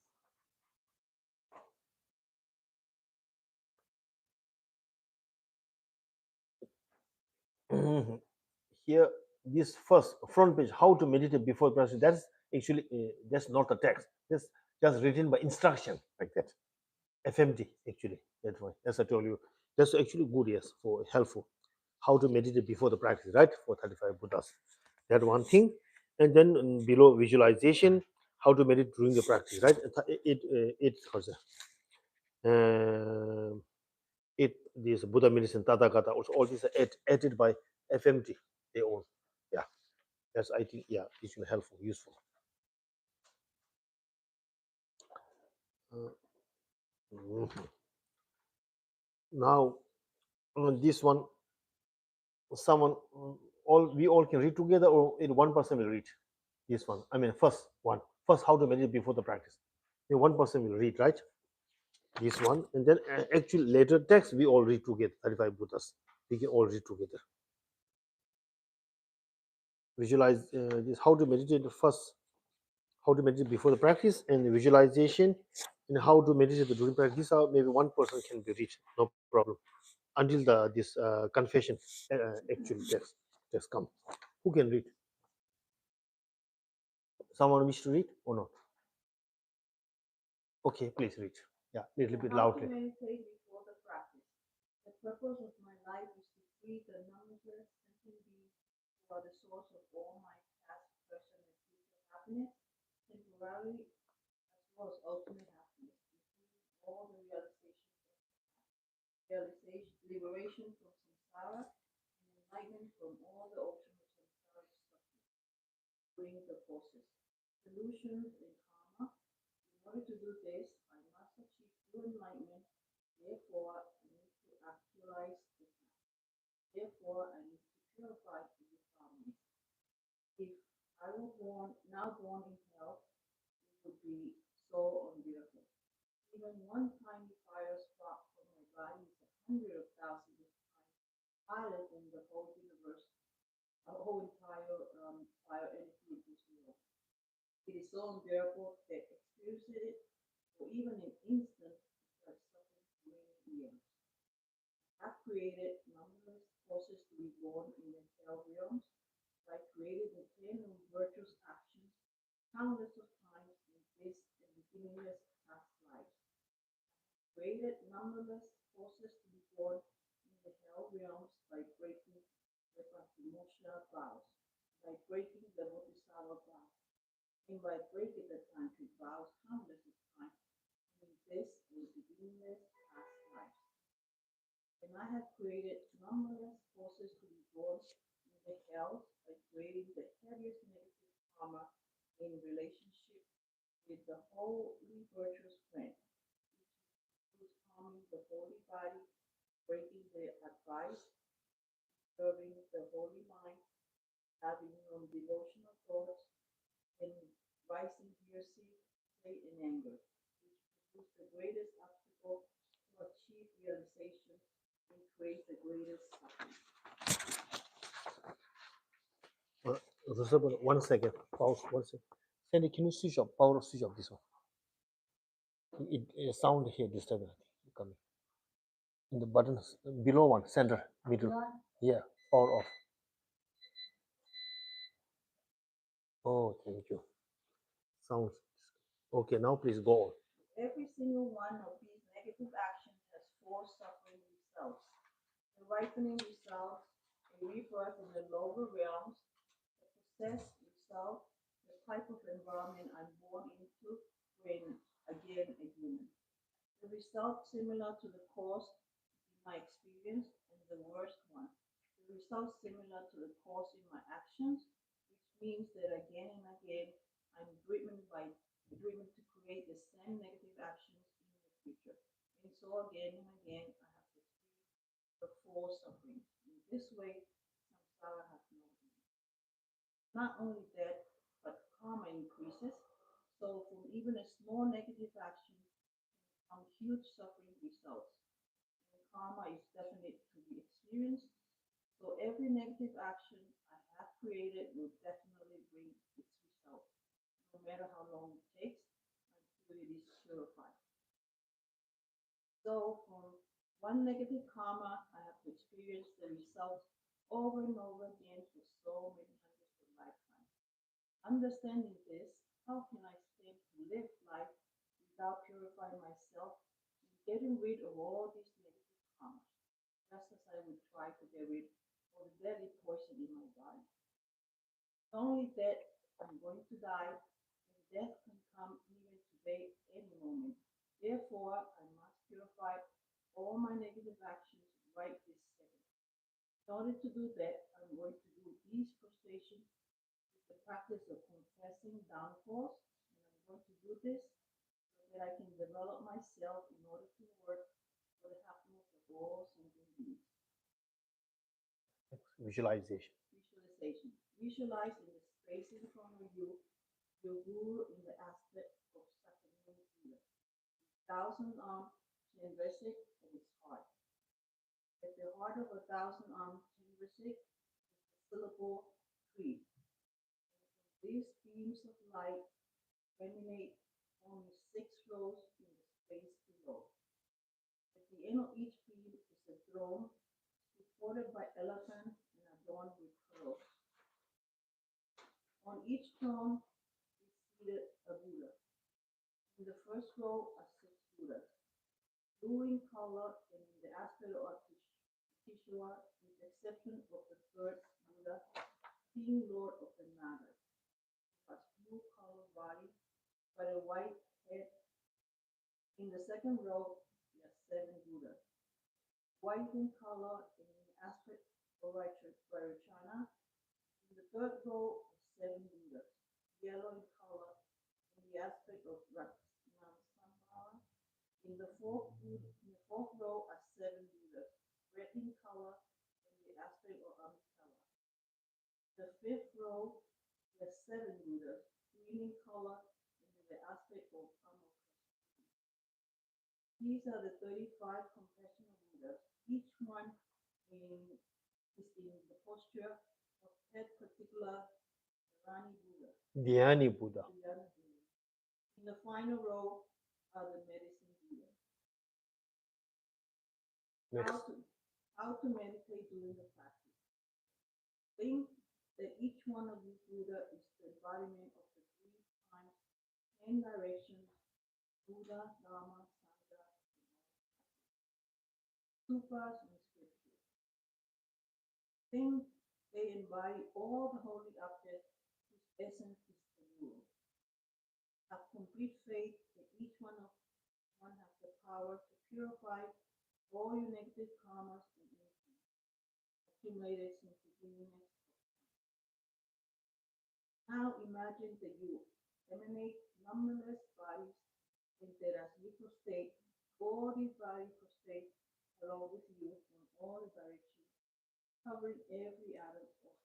Here, this first front page, how to meditate before practice. That's actually that's not a text. That's just written by instruction like that. FMT actually. That's why. As I told you, that's actually good. Yes, for helpful. How to meditate before the practice, right? For 35 Buddhas. That one thing, and then below visualization, how to meditate during the practice, right? Uh, it this Buddha medicine Tathagata also all these are added by FMT they own. Yeah, that's I think yeah it's helpful useful. Uh, mhm. Now this one someone all we all can read together or one person will read this one. I mean first how to meditate before the practice. One person will read, right? This one, and then actually later text we all read together 35 Buddhas. We can all read together. Visualize this, how to meditate first, how to meditate before the practice, and the visualization, and how to meditate during practice. These are maybe one person can be read, no problem, until this confession actually text come. Who can read? Someone wish to read or not? Okay, please read. Yeah, little bit How to loudly. meditate before the practice. The purpose of my life is to free the numberless sentient beings who are the source of all my past, present, and future happiness, temporarily as well as ultimate happiness, including all the liberation from samsara, and enlightenment from all the ocean of samsara suffering, bring the forces, solutions, and karma. In order to do this, I must achieve true enlightenment. Therefore, I need to actualize the path. Therefore, I need to purify the karmas. If I were now born in hell, it would be so unbearable. Even one tiny fire spark from my body is 100,000 times higher than the whole universe, the whole entire fire energy in this world. It is so unbearable that experiencing it for even an instant is like suffering for many years. I created numberless forces to be born in the hell realms. I created the 10 virtuous actions countless of times in this and beginningless past lives. Created numberless forces to be born in the hell realms by breaking the Pratimosha vows, by breaking the Bodhisattva vows, and by breaking the tantric vows countless of times in this and beginningless past lives. And I have created numberless forces to be born in the hells by creating the heaviest negative karma in relationship with the holy virtuous friend, which includes harming the holy body, breaking the advice, serving the holy mind, having non-devotional thoughts, and rising heresy, hate, and anger, which produce the greatest obstacle to achieve realization and create the greatest suffering. One second, pause, 1 second. Sandy, can you switch off, power switch off this one? It sound here disturbing, coming. In the buttons below one, center, middle. Yeah, power off. Oh, thank you. Sounds okay. Now please go on. Every single one of these negative actions has 4 suffering results. The ripening result, a rebirth in the lower realms, the possessed result, the type of environment I'm born into when again a human. The result similar to the cause in my experience, and the worst one. The result similar to the cause in my actions, which means that again and again I'm driven to create the same negative actions in the future. And so again and again I have to experience the 4 sufferings. In this way, samsara has no end. Not only that, but karma increases. So from even a small negative action come huge suffering results. And karma is definite to be experienced. So every negative action I have created will definitely bring its result, no matter how long it takes until it is purified. So from one negative karma, I have to experience the results over and over again for so many hundreds of lifetimes. Understanding this, how can I stand to live life without purifying myself and getting rid of all these negative karmas, just as I would try to get rid of the deadly poison in my body? Not only that, I'm going to die, and death can come even today, any moment. Therefore, I must purify all my negative actions right this second. In order to do that, I'm going to do these prostrations with the practice of confessing downfalls, and I'm going to do this so that I can develop myself in order to work for the happiness of all sentient beings. Visualization. Visualize in the space in front of you your guru in the aspect of Sakya 1,000 arms, Chandresic at its heart. At the heart of 1,000-armed Chingrasik is the syllable creed. These beams of light emanate only 6 rows in the space below. At the end of each beam is a throne supported by elephants and adorned with pearls. On each throne is seated a Buddha. In the first row are 6 Buddhas, blue in color and in the aspect of Tishua, with the exception of the third Buddha, being Lord of the Naga. He has blue color body, but a white head. In the second row, there are 7 Buddhas, white in color and in the aspect of Vairocana. In the third row are 7 Buddhas, yellow in color in the aspect of Ratnasambhava. In the fourth row are 7 Buddhas, red in color in the aspect of Amitabha. The fifth row there are 7 Buddhas, green in color and in the aspect of Amoksha. These are the 35 compassionate Buddhas, each one is in the posture of that particular Dhyani Buddha. Dhyani Buddha. In the final row are the medicine Buddha. Next. How to meditate during the practice. Think that each one of these Buddha is the embodiment of the 3 times 10 directions Buddha, Dharma, Sangha, Sutras and scriptures. Think they embody all the holy objects whose essence is the rule. Have complete faith that each one has the power to purify all your negative karmas and influence accumulated since the beginning of time. Now imagine that you emanate numberless bodies in that as you prostrate, all these bodies prostrate along with you from all directions, covering every atom of the earth.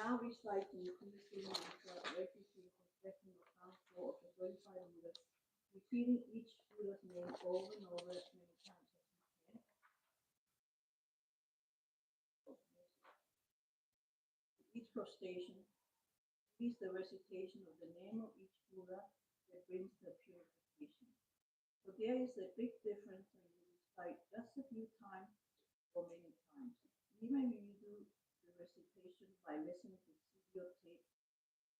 Now recite the increasing mantra every confession of counsel of the 35 Buddhas, repeating each Buddha's name over and over as many times as you can. Each prostration is the recitation of the name of each Buddha that brings the purification. So there is a big difference when you recite just a few times or many times. Even when you do the recitation by listening to CD or tape,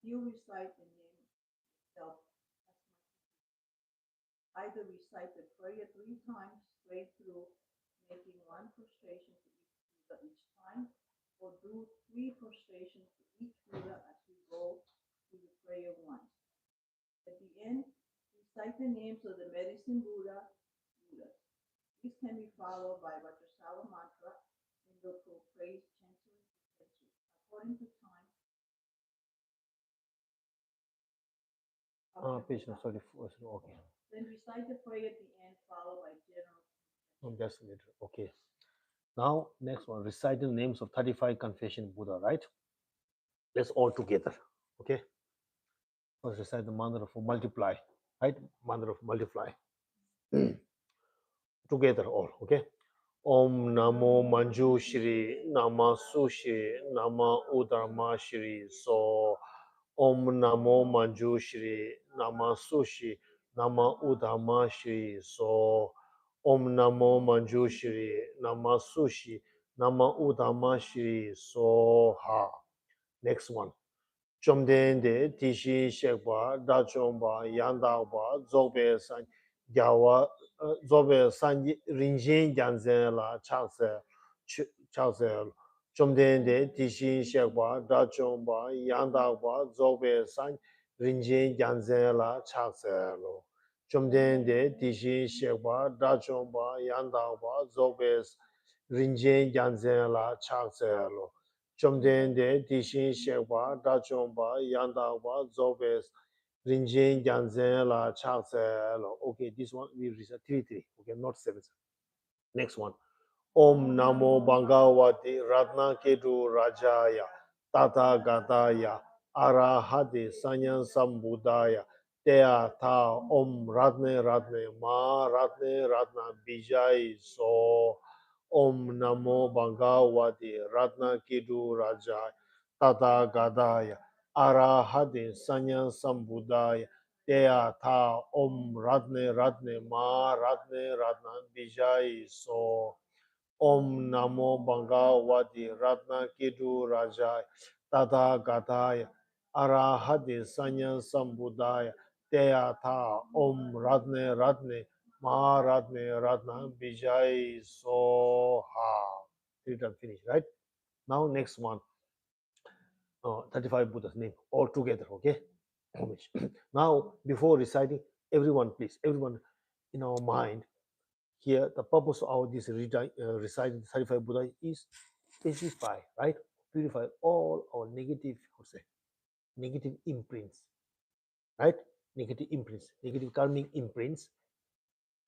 you recite the name itself as much as you can. Either recite the prayer 3 times straight through, making 1 prostration to each Buddha each time, or do 3 prostrations to each Buddha as you go through the prayer once. At the end, recite the names of the medicine Buddhas. This can be followed by Vajrasattva mantra and the praise century to century, according to time. Page 34. Okay. Then recite the prayer at the end, followed by general. That's later. Okay. Now, next one, recite the names of 35 confession Buddha, right? Let's all together. Okay. First, recite the mantra of multiply, right? Mantra of multiply. Together, all. Okay. Om Namo Manju Shri Nama Sushi Nama Udarma Shri So. Om Namo Manju Shri Nama Sushi Nama Udarma Shri So. Om Namo Manju Shri Nama Sushi Nama Udarma Shri Soha. Next one. Chomden de Tishi Shekba Dachomba Yandaba Zobe San Yawa Zobe San Rinjin Yanzen La Chakse Chomden de Tishi Shekba Dachomba Yandaba Zobe San Rinjin Yanzen La Chakse Chomden de Tishi Shekba Dachomba Yandaba Zobe Rinjin Yanzen La Chakse Chomden de Tishin Shekwa, Dachomba, Yandaba, Zobes, Rinjin, Yanzen, La Chakse. Okay, this one we recite 3. Okay, not 7. Next one. Om Namo Bhagavati Ratna Ketu Rajaya Tata Gataya Arahati Sanyan Sambuddhaya Tea Tha Om Ratne Ratne Ma Ratne Ratna Bijai So Om Namo Bhagavate Ratna Kidu Rajai Tata Gadaya Arahade Sanya Sambuddhaya Tea Tha Om Ratne Ratne Ma Ratne Ratna Bijai So Om Namo Bhagavate Ratna Kidu Rajai Tata Gadaya Arahade Sanya Sambuddhaya Tea Tha Om Ratne Ratne Ma Ratne Ratna Bijai Soha. Three times finished, right? Now next one, 35 Buddha's name all together, okay? Now before reciting, everyone please, everyone in our mind, here the purpose of this reciting 35 Buddha is specify, right? Purify all our negative, negative imprints, right? Negative imprints, negative karmic imprints,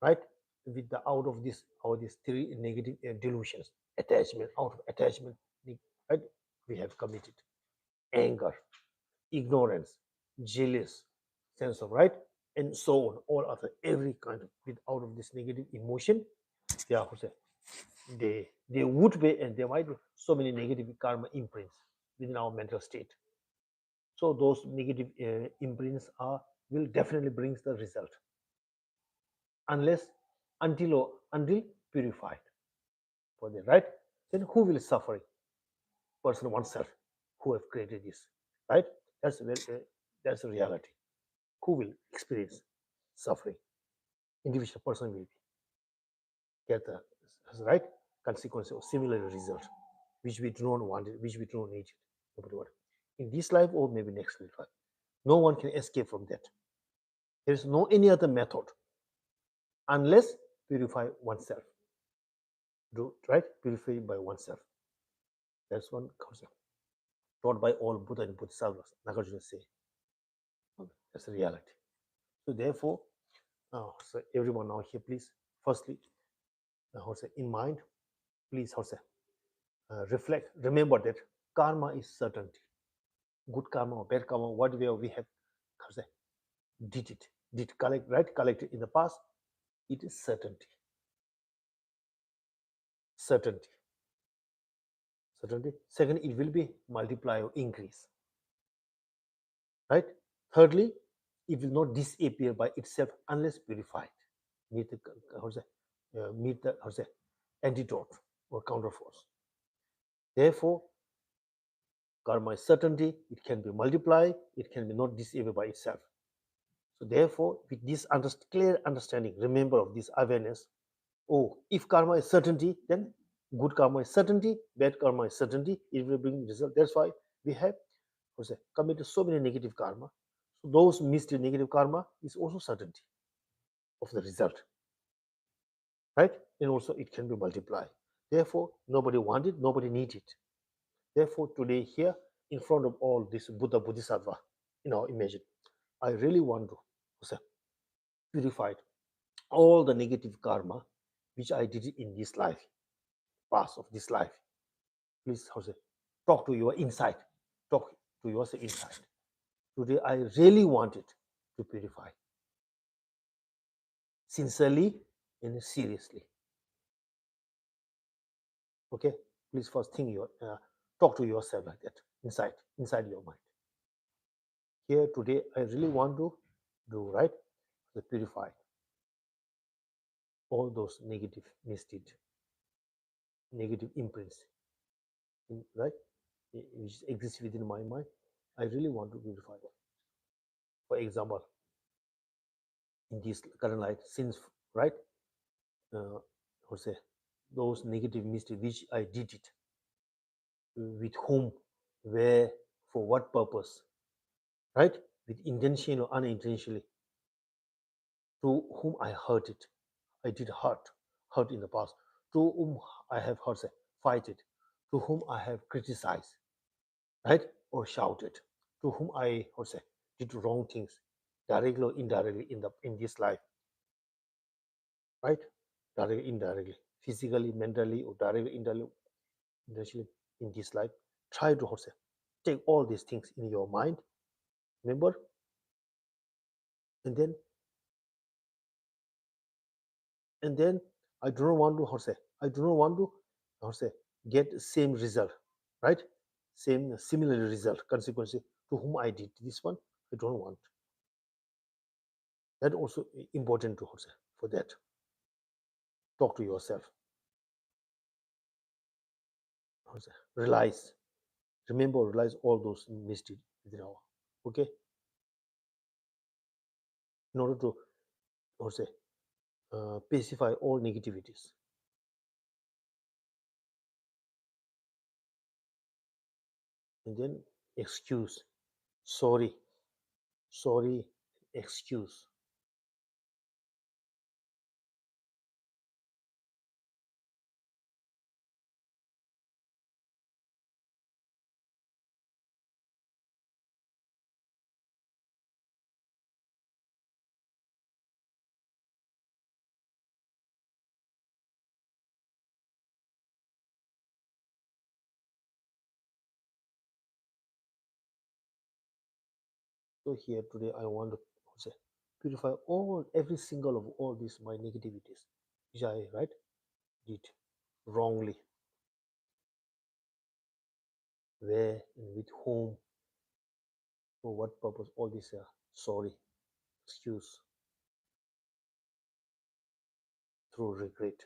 right? With the out of this, all these three negative delusions, attachment, out of attachment, right? We have committed anger, ignorance, jealous, sense of right, and so on, all other every kind of with out of this negative emotion, they are they would be and there might be so many negative karma imprints within our mental state. So those negative imprints are will definitely brings the result unless until purified for the right. Then who will suffer? Person oneself who have created this, right? That's that's the reality. Who will experience suffering? Individual person will get the right consequence of similar result, which we do not want it, which we do not need it. Nobody want it. In this life or maybe next life. No one can escape from that. There is no any other method unless purify oneself. Do right? Purify by oneself. That's one concept taught by all Buddha and Bodhisattvas. Nagarjuna say. That's the reality. So therefore, so everyone now here, please. Firstly, in mind, please, reflect. Remember that karma is certainty. Good karma or bad karma, whatever we have, did it, did collect, right? Collected in the past. It is certainty. Certainty. Certainty. Second, it will be multiply or increase. Right? Thirdly, it will not disappear by itself unless purified. Meet the antidote or counterforce. Therefore, karma is certainty. It can be multiplied. It can be not disappear by itself. So therefore, with this clear understanding, remember of this awareness. Oh, if karma is certainty, then good karma is certainty, bad karma is certainty. It will bring result. That's why we have committed so many negative karma. So those missed negative karma is also certainty of the result, right? And also it can be multiplied. Therefore, nobody want it, nobody need it. Therefore, today here in front of all this Buddha Bodhisattva, imagine, I really want to purify all the negative karma which I did in this life, past of this life. Please, talk to your inside, talk to yourself inside. Today, I really wanted to purify, sincerely and seriously. Okay, please first think talk to yourself like that inside your mind. Here today, I really want to do right, to purify all those negative misdeed, negative imprints, right, which exist within my mind. I really want to purify them. For example, in this current life, since right, those negative misdeeds which I did it, with whom, where, for what purpose, right, with intention or unintentionally, to whom I hurt it. I did hurt in the past. To whom I have fighted. To whom I have criticized, right, or shouted. To whom I did wrong things, directly or indirectly in this life, right, directly, indirectly, physically, mentally, or directly, indirectly in this life. Try to take all these things in your mind. Remember, and then I do not want to, how to say, I do not want to, how to say, get same result, right? Same similar result, consequence to whom I did this one. I don't want. That also important to, how to say, for that. Talk to yourself. How to say, realize, remember, realize all those misdeeds within our, okay? In order to, how to say, pacify all negativities. And then excuse, sorry, excuse. So here today I want to say purify every single of all these my negativities, which I did wrongly, where and with whom, for what purpose, all this sorry, excuse, through regret,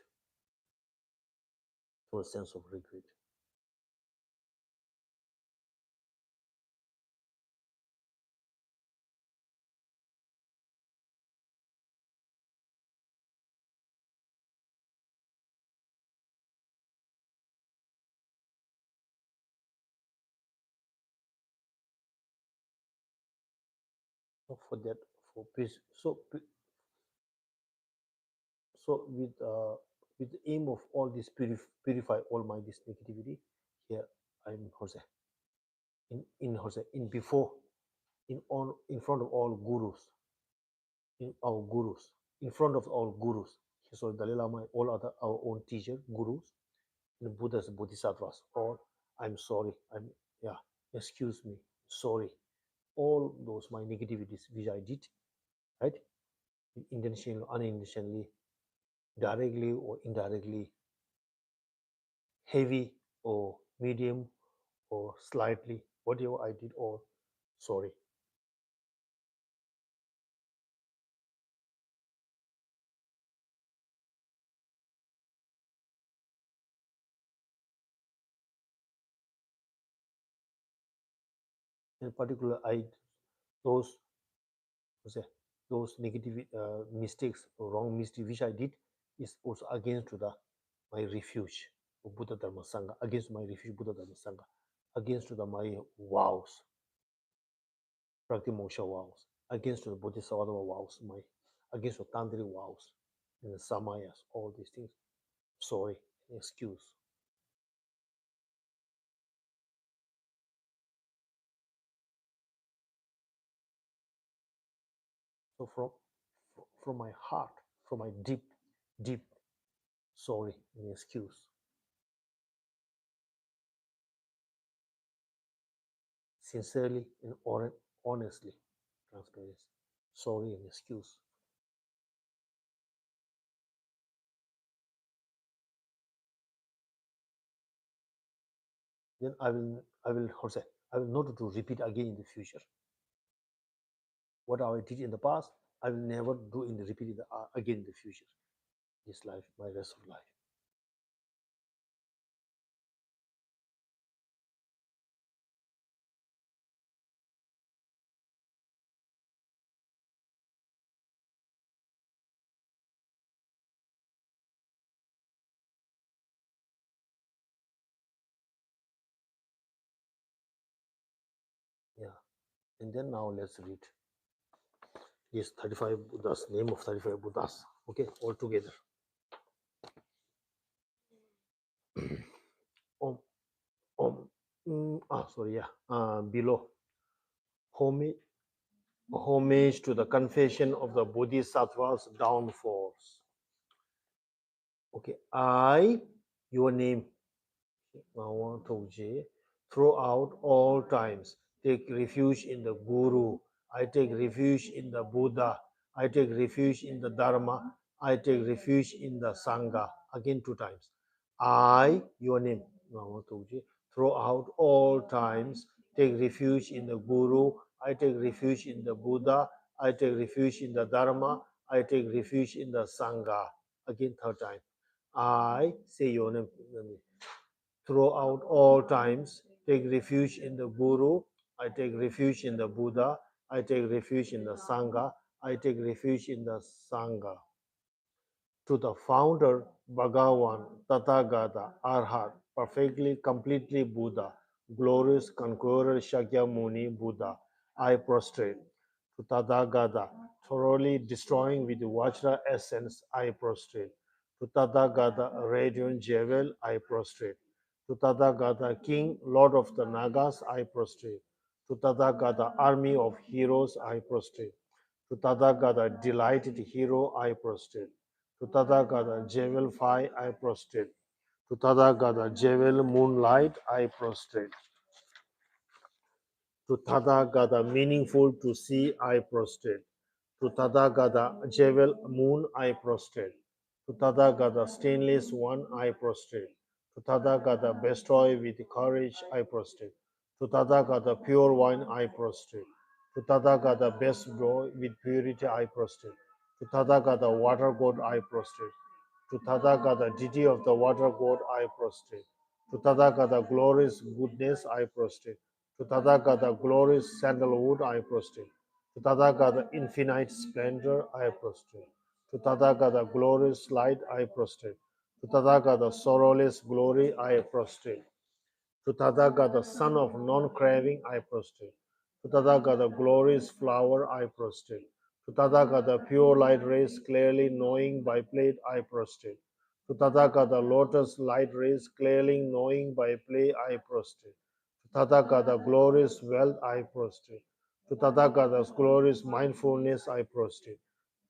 through a sense of regret. So for that, for peace, so with the aim of all this purify all my this negativity, here I'm Jose in Jose in before in on in front of all gurus, in our gurus, in front of all gurus. So Dalai Lama, all other our own teacher, gurus, and Buddhas, Bodhisattvas, all I'm sorry, I'm yeah, excuse me, sorry. All those my negativities which I did, right? Intentionally, unintentionally, directly or indirectly, heavy or medium or slightly, whatever I did, or sorry. In particular, I those say those negative mistakes or wrong mistakes which I did is also against to the my refuge of Buddha Dharma Sangha, against my refuge Buddha Dharma Sangha, against to the my vows, Prakti Moksha vows, against to the Bodhisattva vows, my against the Tantric vows and the Samayas, all these things. Sorry, excuse. So from my heart, from my deep sorry and excuse. Sincerely and honestly, transparency. Sorry and excuse. Then I will how to say I will not to repeat again in the future. What I did in the past, I will never do in the repeat in the, again in the future. This life, my rest of life. Yeah. And then now let's read these 35 Buddhas, name of 35 Buddhas. Okay, all together. Om, om, sorry, yeah. Below. Homage to the confession of the Bodhisattva's downfalls. Okay, I, your name, Ngawang Thugje, throughout all times, take refuge in the Guru, I take refuge in the Buddha. I take refuge in the Dharma. I take refuge in the Sangha. Again 2 times. I, your name, Ngawang Thugje, throughout all times, take refuge in the Guru. I take refuge in the Buddha. I take refuge in the Dharma. I take refuge in the Sangha. Again 3rd time. I, say your name, throughout all times, take refuge in the Guru. I take refuge in the Buddha. I take refuge in the Sangha. I take refuge in the Sangha. To the founder, Bhagavan, Tathagata, Arhat, perfectly, completely Buddha, glorious conqueror Shakyamuni Buddha, I prostrate. To Tathagata, thoroughly destroying with Vajra essence, I prostrate. To Tathagata, radiant jewel, I prostrate. To Tathagata, King, Lord of the Nagas, I prostrate. To Tathagata, army of heroes, I prostrate. To Tathagata, delighted hero, I prostrate. To Tathagata, jewel fire, I prostrate. To Tathagata, jewel moonlight, I prostrate. To Tathagata, meaningful to see, I prostrate. To Tathagata, jewel moon, I prostrate. To Tathagata, stainless one, I prostrate. To Tathagata, bestoy with courage, I prostrate. To Tathagata, pure wine, I prostrate. To Tathagata, best boy with purity, I prostrate. To Tathagata, water god, I prostrate. To Tathagata, deity of the water god, I prostrate. To Tathagata, glorious goodness, I prostrate. To Tathagata, glorious sandalwood, I prostrate. To Tathagata, infinite splendor, I prostrate. To Tathagata, glorious light, I prostrate. To Tathagata, sorrowless glory, I prostrate. To Tathagata, son of non-craving, I prostrate. To Tathagata, glorious flower, I prostrate. To Tathagata, pure light rays, clearly knowing by play, I prostrate. To Tathagata, lotus light rays, clearly knowing by play, I prostrate. To Tathagata, glorious wealth, I prostrate. To Tathagata's glorious mindfulness, I prostrate.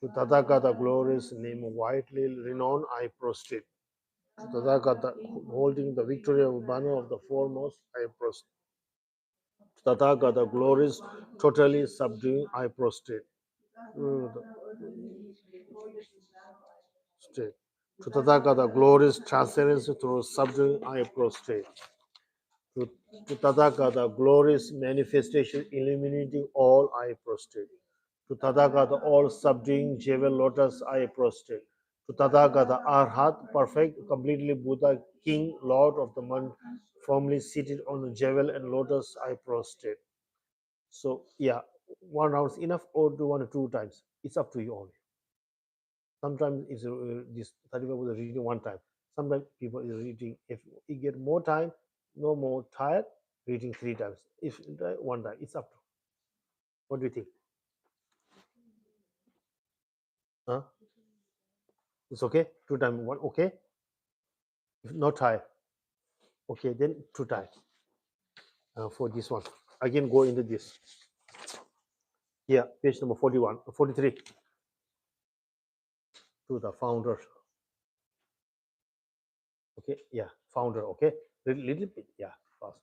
To Tathagata, glorious name, widely renowned, I prostrate. To Tathagata, holding the victorious banner of the foremost, I prostrate. To Tathagata, glorious, totally subduing, I prostrate. Prostrate. To Tathagata, glorious transcendence through subduing, I prostrate. To, to Tathagata, glorious manifestation illuminating all, I prostrate. To Tathagata, all subduing jewel lotus, I prostrate. To Tathagata, Arhat, perfect, completely Buddha, King, Lord of the month, firmly seated on the jewel and lotus, I prostrate. So, yeah, 1 round is enough, or do 1 or 2 times? It's up to you only. Sometimes it's this 35 was reading 1 time. Sometimes people is reading, if you get more time, no more tired, reading 3 times. If 1 time, it's up to. What do you think? Huh? It's okay? 2 times, one, okay? If not tired, okay, then 2 times for this one. Again, go into this. Yeah, page number 41, 43. To the founder. Okay, yeah, founder, okay, little bit, yeah, fast.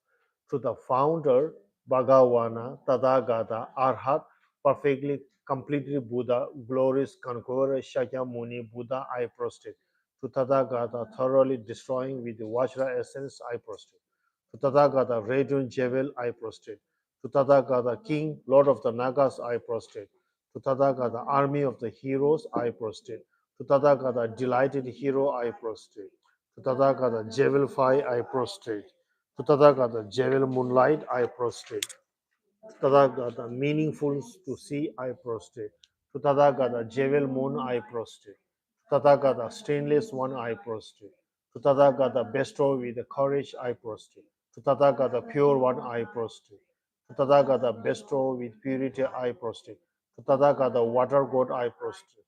To the founder, Bhagavana, Tathagata, Arhat, perfectly, completely Buddha, glorious conqueror, Shakyamuni, Buddha, I prostrate. To Tathagata, thoroughly destroying with the Vajra essence, I prostrate. To Tathagata, radiant jewel, I prostrate. To Tathagata, king, lord of the Nagas, I prostrate. To Tathagata, army of the heroes, I prostrate. To Tathagata, delighted hero, I prostrate. To Tathagata, jewel fire, I prostrate. To Tathagata, jewel moonlight, I prostrate. To Tathagata, meaningful to see, I prostrate. To Tathagata, jewel moon, I prostrate. To Tathagata, stainless one, I prostrate. To Tathagata, bestow with courage, I prostrate. To Tathagata, pure one, I prostrate. To Tathagata, bestow with purity, I prostrate. To Tathagata, water god, I prostrate.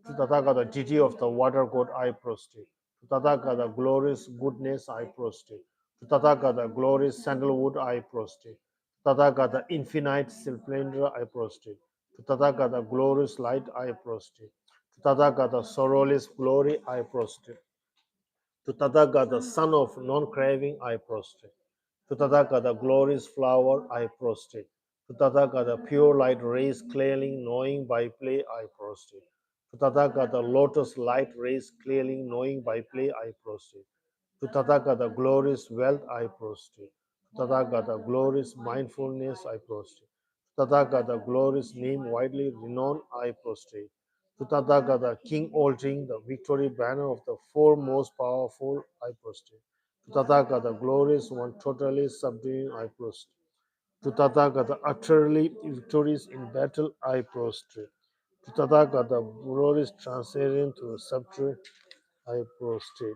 To Tathagata, deity of the water god, I prostrate. To Tathagata, glorious goodness, I prostrate. To Tathagata, glorious sandalwood, I prostrate. To Tathagata, infinite splendor, I prostrate. To Tathagata, glorious light, I prostrate. To Tathagata, sorrowless glory, I prostrate. To Tathagata, son of non-craving, I prostrate. To Tathagata, glorious flower, I prostrate. To Tathagata, pure light rays clearly knowing by play, I prostrate. To Tathagata, lotus light rays clearly knowing by play, I prostrate. To Tathagata, glorious wealth, I prostrate. To Tathagata, glorious mindfulness, I prostrate. To Tathagata, glorious name widely renowned, I prostrate. To Tathagata, king altering the victory banner of the four most powerful, I prostrate. To Tathagata, glorious one totally subduing, I prostrate. To Tathagata, utterly victorious in battle, I prostrate. To Tathagata, glorious transcendent to the subterranean, I prostrate.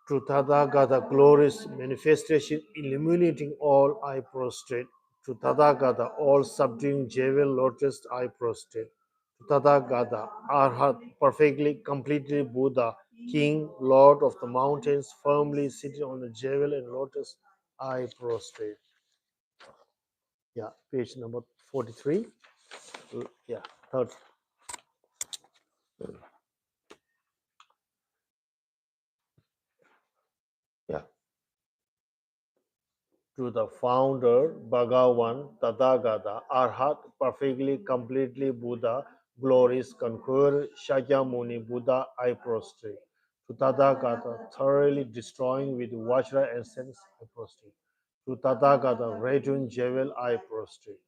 To Tathagata, glorious manifestation, illuminating all, I prostrate. To Tathagata, all subduing jewel lotus, I prostrate. To Tathagata, Arhat, perfectly, completely Buddha, King, Lord of the mountains, firmly seated on the jewel and lotus, I prostrate. Yeah, page number 43. Yeah, third. Yeah. To the founder, Bhagavan, Tathagata, Arhat, perfectly, completely Buddha, glorious conqueror, Shakyamuni, Buddha, I prostrate. To Tathagata, thoroughly destroying with Vajra essence, I prostrate. To Tathagata, radiant jewel, I prostrate.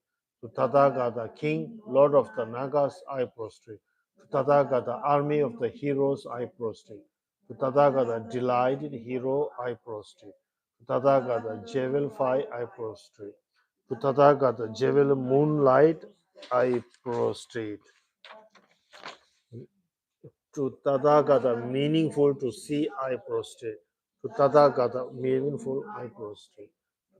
To Tathagata, king, lord of the Nagas, I prostrate. To Tathagata, army of the heroes, I prostrate. To Tathagata, delighted hero, I prostrate. To Tathagata, jewel fire, I prostrate. To Tathagata, jewel moonlight, I prostrate. To Tathagata, meaningful to see, I prostrate. To Tathagata, meaningful, I prostrate.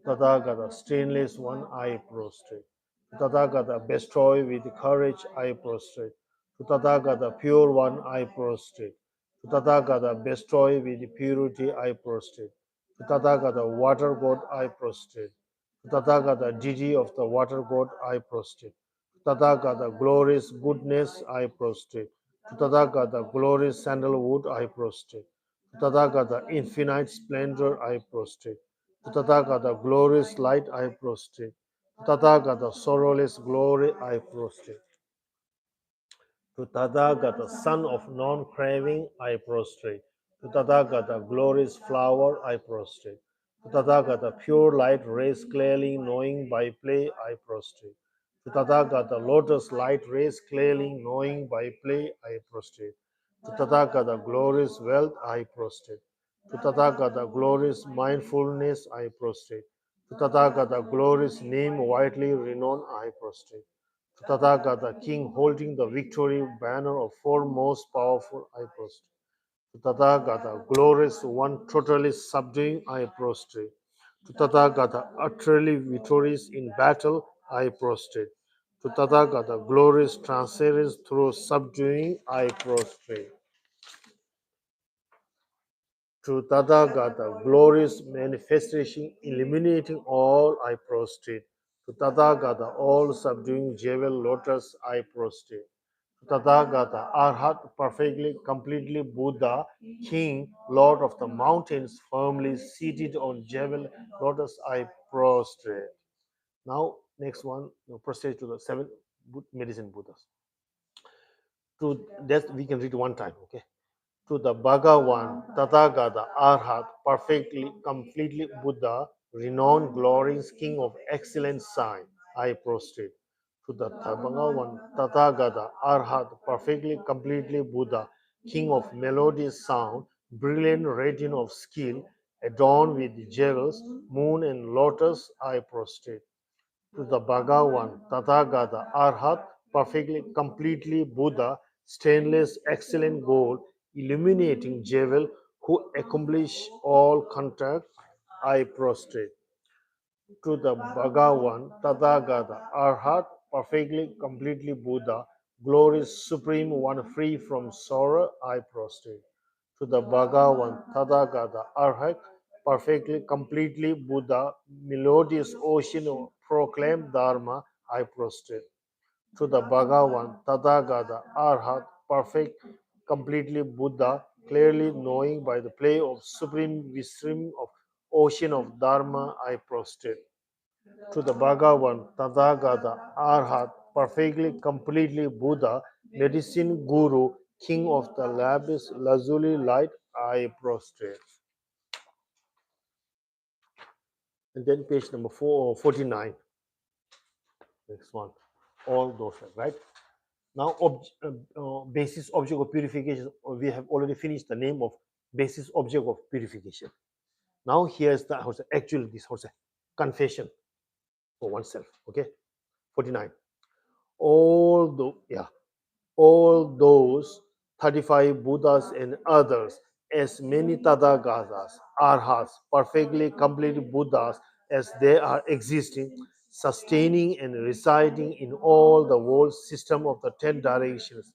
To Tathagata, stainless one, I prostrate. To Tathagata, bestow with courage, I prostrate. To Tathagata, pure one, I prostrate. To Tathagata, bestow with purity, I prostrate. To Tathagata, water god, I prostrate. To Tathagata, deity of the water god, I prostrate. To Tathagata, glorious goodness, I prostrate. To Tathagata, glorious sandalwood, I prostrate. To Tathagata, infinite splendor, I prostrate. To Tathagata, glorious light, I prostrate. To Tathagata, sorrowless glory, I prostrate. To Tathagata, son of non-craving, I prostrate. To Tathagata, glorious flower, I prostrate. To Tathagata, pure light rays clearly knowing by play, I prostrate. To Tathagata, lotus light rays clearly knowing by play, I prostrate. To Tathagata, glorious wealth, I prostrate. To Tathagata, glorious mindfulness, I prostrate. To Tathagata, glorious name widely renowned, I prostrate. To Tathagata, king holding the victory banner of four most powerful, I prostrate. To Tathagata, glorious one totally subduing, I prostrate. To Tathagata, utterly victorious in battle, I prostrate. To Tathagata, glorious transcendence through subduing, I prostrate. To Tathagata, glorious manifestation, illuminating all, I prostrate. To Tathagata, all subduing jewel lotus, I prostrate. To Tathagata, Arhat, perfectly, completely Buddha, King, Lord of the mountains, firmly seated on jewel lotus, I prostrate. Now, next one, prostrate to the seven medicine Buddhas. To that we can read one time, okay? To the Bhagavan, Tathagata, Arhat, perfectly, completely Buddha, renowned, glorious King of excellent sign, I prostrate. To the Bhagavan, Tathagata, Arhat, perfectly, completely Buddha, King of melodious sound, brilliant radiant of skill, adorned with jewels, moon and lotus, I prostrate. To the Bhagavan, Tathagata, Arhat, perfectly, completely Buddha, stainless, excellent gold, illuminating jewel, who accomplish all contact, I prostrate. To the Bhagavan, Tathagata, Arhat, perfectly, completely Buddha, glorious, supreme one, free from sorrow, I prostrate. To the Bhagavan, Tathagata, Arhat, perfectly, completely Buddha, melodious ocean of proclaimed Dharma, I prostrate. To the Bhagavan, Tathagata, Arhat, perfect, completely Buddha, clearly knowing by the play of supreme wisdom of ocean of Dharma, I prostrate. To the Bhagavan, Tathagata, Arhat, perfectly, completely Buddha, medicine guru, king of the labis lazuli light, I prostrate. And then page number 49. Next one. All those, right? Now, basis object of purification, we have already finished the name of basis object of purification. Now, here's the actually this confession for oneself. Okay, 49. All those 35 Buddhas and others, as many Tathagatas, Arhats, perfectly complete Buddhas as they are existing, sustaining and residing in all the world system of the 10 directions.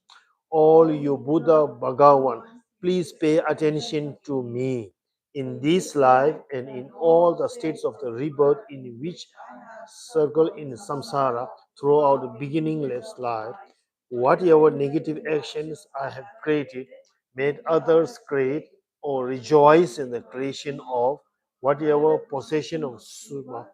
All you Buddha Bhagavan, please pay attention to me. In this life and in all the states of the rebirth in which circle in samsara throughout the beginningless life, whatever negative actions I have created, made others create, or rejoice in the creation of, whatever possession of Sangha,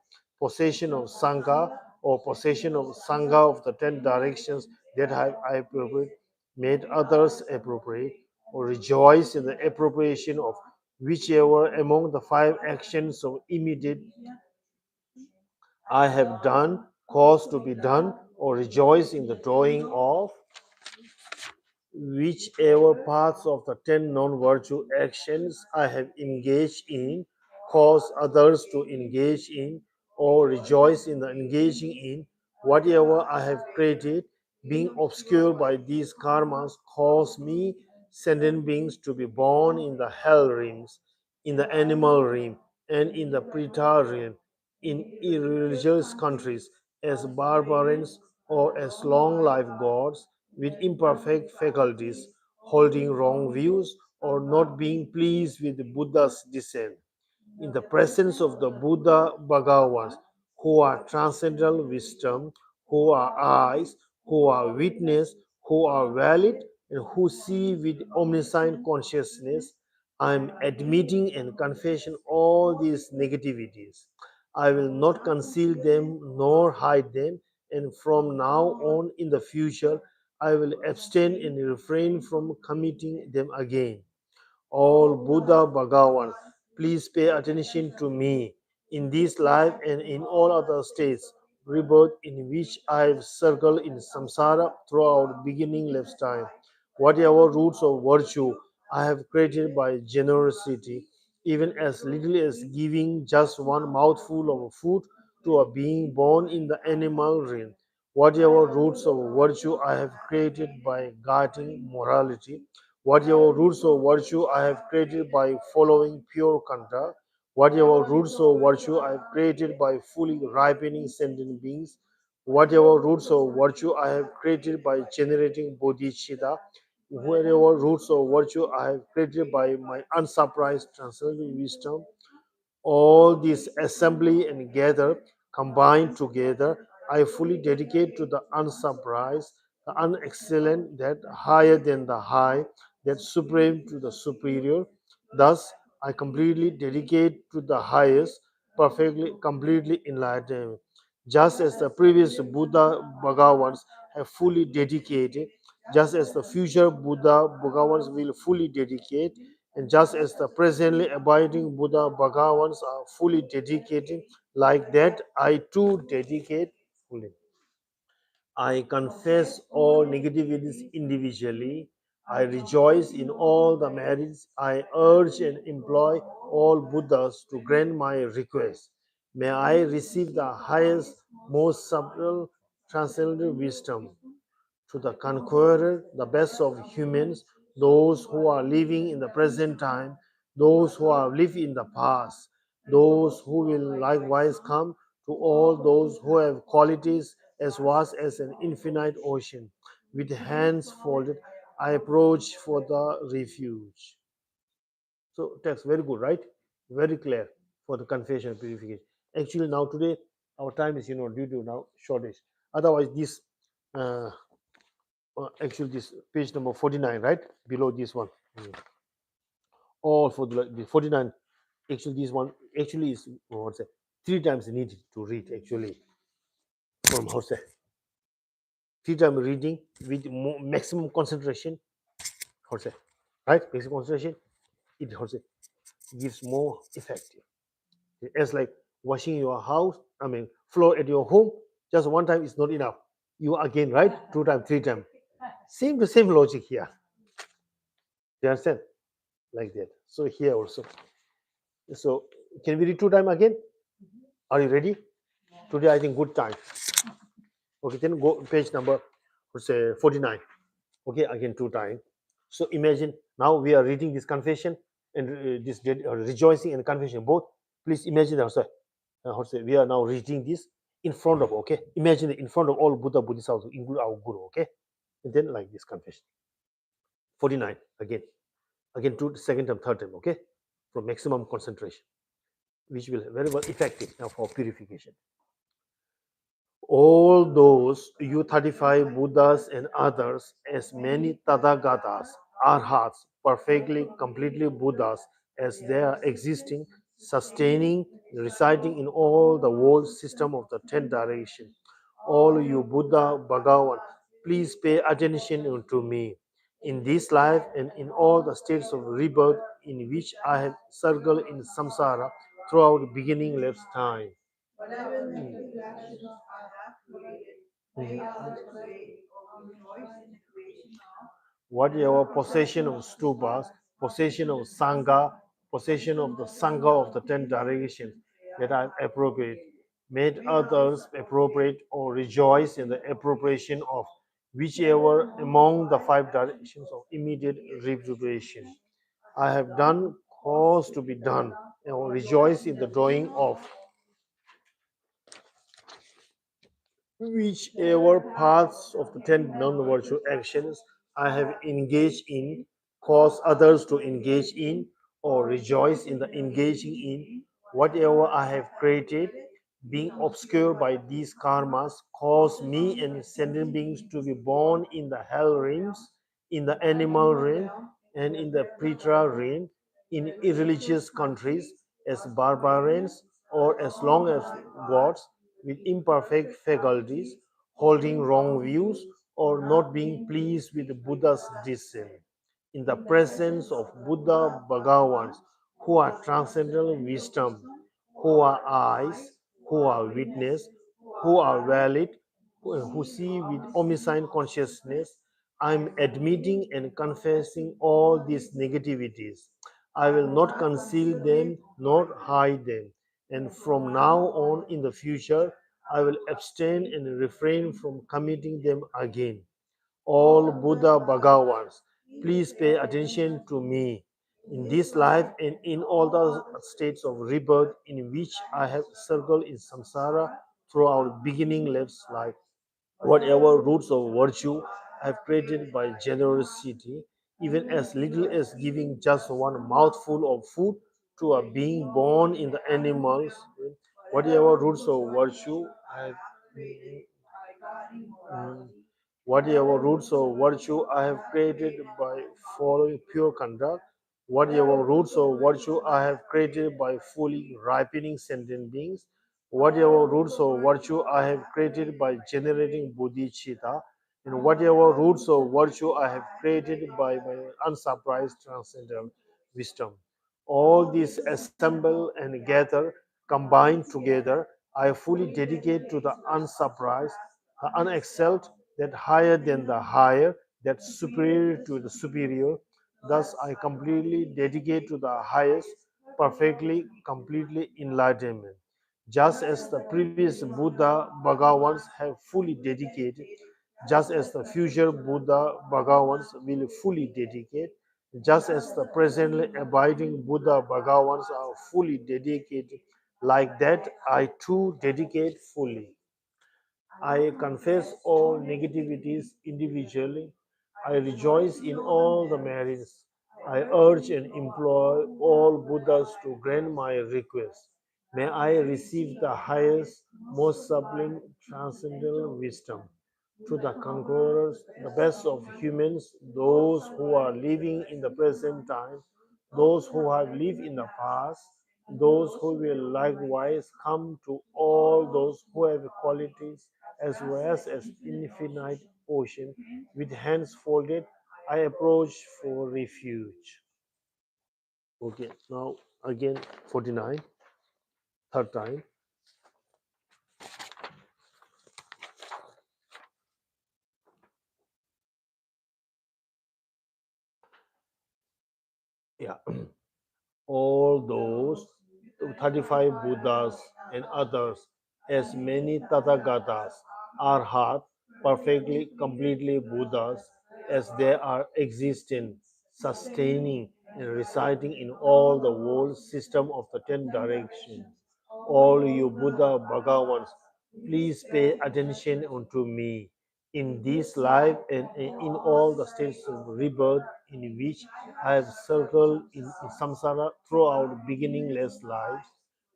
or possession of Sangha of the 10 directions that I appropriate, made others appropriate, or rejoice in the appropriation of whichever among the 5 actions of immediate I have done, caused to be done, or rejoice in the drawing of whichever parts of the 10 non-virtue actions I have engaged in, cause others to engage in, or rejoice in the engaging in, whatever I have created, being obscured by these karmas, cause me, sentient beings, to be born in the hell realms, in the animal realm, and in the preta realm, in irreligious countries, as barbarians or as long-lived gods, with imperfect faculties, holding wrong views, or not being pleased with the Buddha's descent. In the presence of the Buddha Bhagavans, who are transcendental wisdom, who are eyes, who are witness, who are valid, and who see with omniscient consciousness, I am admitting and confessing all these negativities. I will not conceal them nor hide them, and from now on in the future, I will abstain and refrain from committing them again. All Buddha Bhagavan, please pay attention to me in this life and in all other states, rebirth in which I have circled in samsara throughout beginningless time. Whatever roots of virtue I have created by generosity, even as little as giving just one mouthful of food to a being born in the animal realm. Whatever roots of virtue I have created by guarding morality, whatever roots of virtue I have created by following pure conduct, whatever roots of virtue I have created by fully ripening sentient beings, whatever roots of virtue I have created by generating bodhicitta, whatever roots of virtue I have created by my unsurprised transcendental wisdom, all this assembly and gather, combined together, I fully dedicate to the unsurprised, the unexcellent, that higher than the high, that supreme to the superior. Thus, I completely dedicate to the highest, perfectly, completely enlightened. Just as the previous Buddha Bhagavans have fully dedicated, just as the future Buddha Bhagavans will fully dedicate, and just as the presently abiding Buddha Bhagavans are fully dedicated, like that, I too dedicate fully. I confess all negativities individually. I rejoice in all the merits. I urge and employ all Buddhas to grant my request. May I receive the highest, most subtle, transcendental wisdom to the conqueror, the best of humans, those who are living in the present time, those who have lived in the past, those who will likewise come, to all those who have qualities as vast as an infinite ocean. With hands folded, I approach for the refuge. So text very good, right? Very clear for the confession and purification. Actually, now today our time is due to now shortage. Otherwise, this uh, actually this page number 49, right below this one. All for the 49 Actually, this one actually is what's it? 3 times needed to read actually from what's it? 3 times reading with maximum concentration. What's it? Right? Maximum concentration. It what's it? Gives more effective. It's like washing your house. I mean, floor at your home. Just one time is not enough. You again, right? 2 times, 3 times. The same logic here. You understand? Like that. So here also. So can we read 2 times again? Are you ready? Today I think good time. Okay, then go page number let's say 49. Okay, again 2 times. So imagine now we are reading this confession and this rejoicing and confession both. Please imagine also, we are now reading this in front of, okay? Imagine in front of all Buddha Bodhisattvas, include our Guru, okay? And then like this confession. 49 again. Again, second time, third time, okay? For maximum concentration, which will very well effective now for purification. All those U35 Buddhas and others, as many Tathagatas, Arhats, perfectly, completely Buddhas, as they are existing, sustaining, residing in all the world system of the 10 directions. All you Buddha Bhagavan, please pay attention to me. In this life and in all the states of rebirth in which I have circled in samsara throughout beginning lifetime. Whatever negative actions I have created, may others create or rejoice in the creation of. Whatever possession of stupas, possession of sangha, possession of the sangha of the 10 directions that are appropriate, made others appropriate or rejoice in the appropriation of whichever among the 5 directions of immediate retribution. I have done cause to be done, or rejoice in the drawing of whichever paths of the 10 non-virtue actions I have engaged in cause others to engage in or rejoice in the engaging in whatever I have created, being obscured by these karmas, cause me and sentient beings to be born in the hell realms, in the animal realm, and in the Pritra realm, in irreligious countries, as barbarians, or as long as gods, with imperfect faculties, holding wrong views, or not being pleased with the Buddha's descent. In the presence of Buddha Bhagavans, who are transcendental wisdom, who are eyes, who are witness, who are valid, who see with omniscient consciousness, I am admitting and confessing all these negativities. I will not conceal them nor hide them. And from now on in the future, I will abstain and refrain from committing them again. All Buddha Bhagavans, please pay attention to me. In this life and in all the states of rebirth in which I have circled in samsara throughout beginning life's life, whatever roots of virtue I have created by generosity, even as little as giving just one mouthful of food to a being born in the animals, whatever roots of virtue I have mm, whatever roots of virtue I have created by following pure conduct, whatever roots of virtue I have created by fully ripening sentient beings, whatever roots of virtue I have created by generating bodhicitta, and whatever roots of virtue I have created by my unsurprised transcendental wisdom. All these assemble and gather, combine together. I fully dedicate to the unsurprised, the unexcelled, that higher than the higher, that superior to the superior. Thus, I completely dedicate to the highest, perfectly, completely enlightenment. Just as the previous Buddha Bhagavans have fully dedicated, just as the future Buddha Bhagavans will fully dedicate, just as the presently abiding Buddha Bhagavans are fully dedicated, like that I too dedicate fully. I confess all negativities individually. I rejoice in all the merits. I urge and implore all Buddhas to grant my request. May I receive the highest, most sublime transcendental wisdom. To the conquerors, the best of humans, those who are living in the present time, those who have lived in the past, those who will likewise come, to all those who have qualities as vast as infinite ocean. With hands folded, I approach for refuge. Okay, now again 49, third time. Yeah, all those 35 Buddhas and others, as many Tathagatas, Arhat, perfectly, completely Buddhas, as they are existing, sustaining, and reciting in all the world system of the 10 directions. All you Buddha Bhagavans, please pay attention unto me. In this life and in all the states of rebirth in which I have circled in samsara throughout beginningless lives,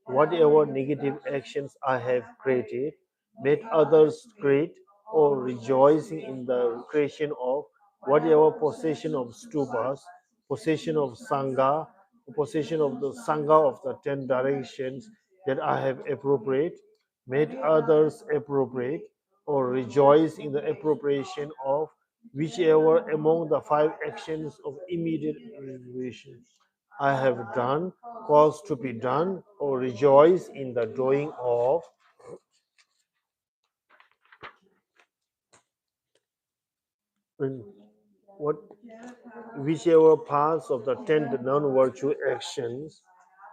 whatever negative actions I have created, made others create, or rejoicing in the creation of whatever possession of stupas, possession of sangha, possession of the sangha of the 10 directions that I have appropriate, made others appropriate, or rejoice in the appropriation of whichever among the 5 actions of immediate realization I have done, cause to be done, or rejoice in the doing of in what whichever parts of the 10 non-virtue actions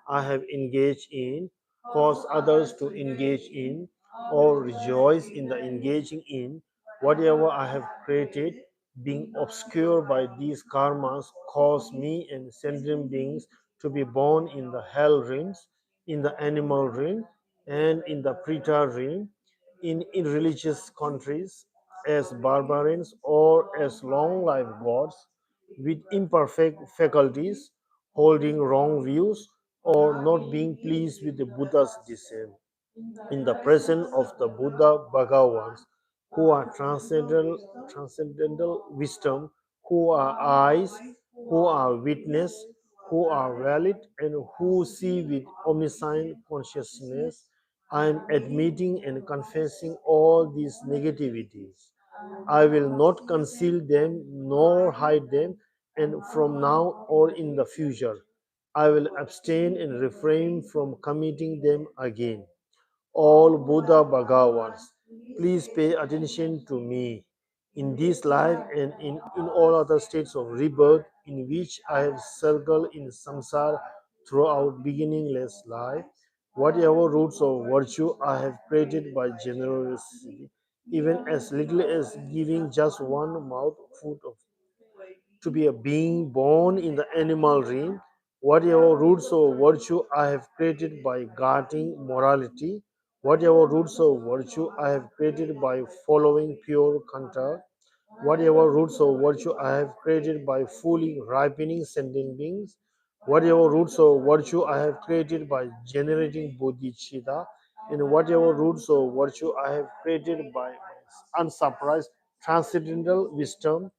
I have engaged in, cause others to engage in, or rejoice in the engaging in, whatever I have created, being obscured by these karmas, cause me and sentient beings to be born in the hell realms, in the animal realm, and in the preta realm, in religious countries, as barbarians or as long life gods, with imperfect faculties, holding wrong views, or not being pleased with the Buddha's descent. In the presence of the Buddha Bhagavans, who are transcendental wisdom, who are eyes, who are witness, who are valid, and who see with omniscient consciousness, I am admitting and confessing all these negativities. I will not conceal them nor hide them, and from now or in the future, I will abstain and refrain from committing them again. All Buddha Bhagavans, please pay attention to me. In this life and in all other states of rebirth in which I have circled in samsara throughout beginningless life, whatever roots of virtue I have created by generosity, even as little as giving just one mouthful of to be a being born in the animal realm, whatever roots of virtue I have created by guarding morality, whatever roots of virtue I have created by following pure conduct, whatever roots of virtue I have created by fully ripening sentient beings, whatever roots of virtue I have created by generating bodhicitta, and whatever roots of virtue I have created by unsurprised transcendental wisdom,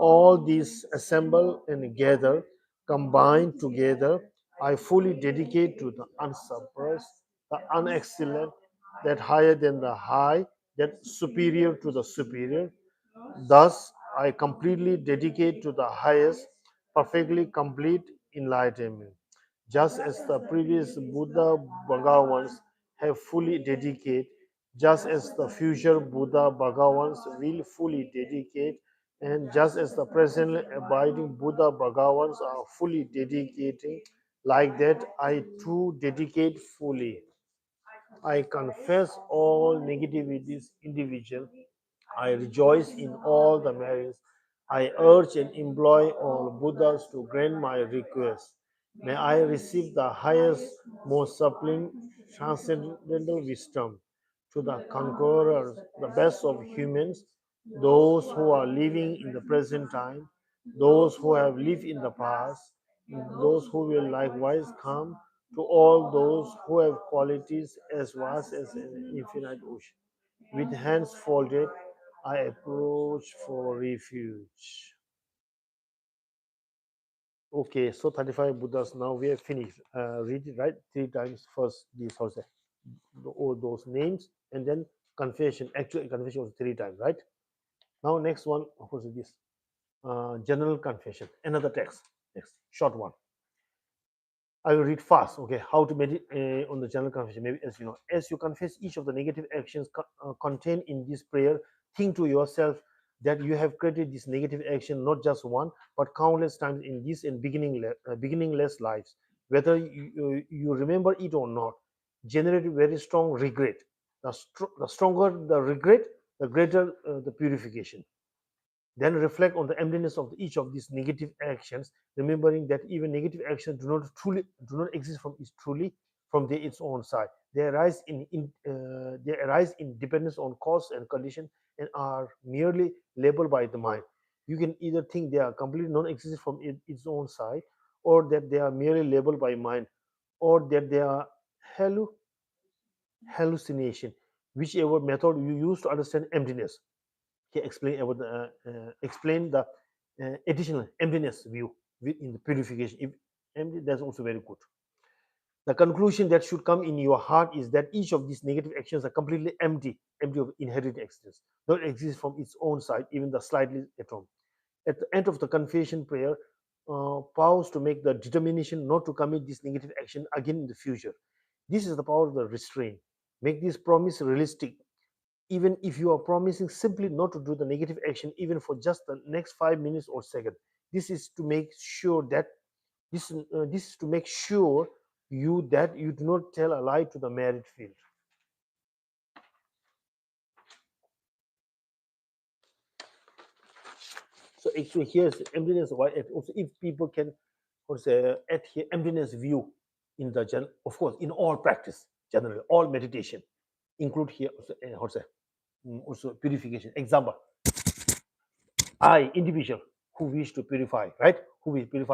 all these assemble and gather, combine together. I fully dedicate to the unsurpassed, the unexcellent, that higher than the high, that superior to the superior. Thus, I completely dedicate to the highest, perfectly complete enlightenment. Just as the previous Buddha Bhagavans have fully dedicated, just as the future Buddha Bhagavans will fully dedicate, and just as the present abiding Buddha Bhagavans are fully dedicating, like that I too dedicate fully. I confess all negativities individual. I rejoice in all the merits. I urge and employ all Buddhas to grant my request. May I receive the highest, most sublime, transcendental wisdom to the conquerors, the best of humans, those who are living in the present time, those who have lived in the past, those who will likewise come, to all those who have qualities as vast as an infinite ocean. With hands folded, I approach for refuge. Okay, so 35 Buddhas. Now we have finished. Read it right 3 times. First, these how to say, all those names, and then confession. Actually, confession was 3 times, right? Now, next one, what is this? General confession. Another text. Next, short one. I will read fast. Okay, how to meditate on the general confession. Maybe as you confess each of the negative actions contained in this prayer, think to yourself that you have created this negative action not just one but countless times in this and beginningless lives. Whether you remember it or not, generate very strong regret. The stronger the regret, the greater the purification. Then reflect on the emptiness of each of these negative actions, remembering that even negative actions do not exist from its own side. They arise in dependence on cause and condition and are merely labeled by the mind. You can either think they are completely non-existent from its own side, or that they are merely labeled by mind, or that they are hallu- hallucination, whichever method you use to understand emptiness. He explain the additional emptiness view in the purification. If empty, that's also very good. The conclusion that should come in your heart is that each of these negative actions are completely empty of inherent existence, don't exist from its own side, even the slightly atom. At the end of the confession prayer, pause to make the determination not to commit this negative action again in the future. This is the power of the restraint. Make this promise realistic. Even if you are promising simply not to do the negative action even for just the next 5 minutes or second, this is to make sure that this is to make sure you do not tell a lie to the married field. So actually here's emptiness. Why also if people can adhere emptiness view in the of course in all practice, generally all meditation include here also purification. Example, I individual who wish to purify, right? Who will purify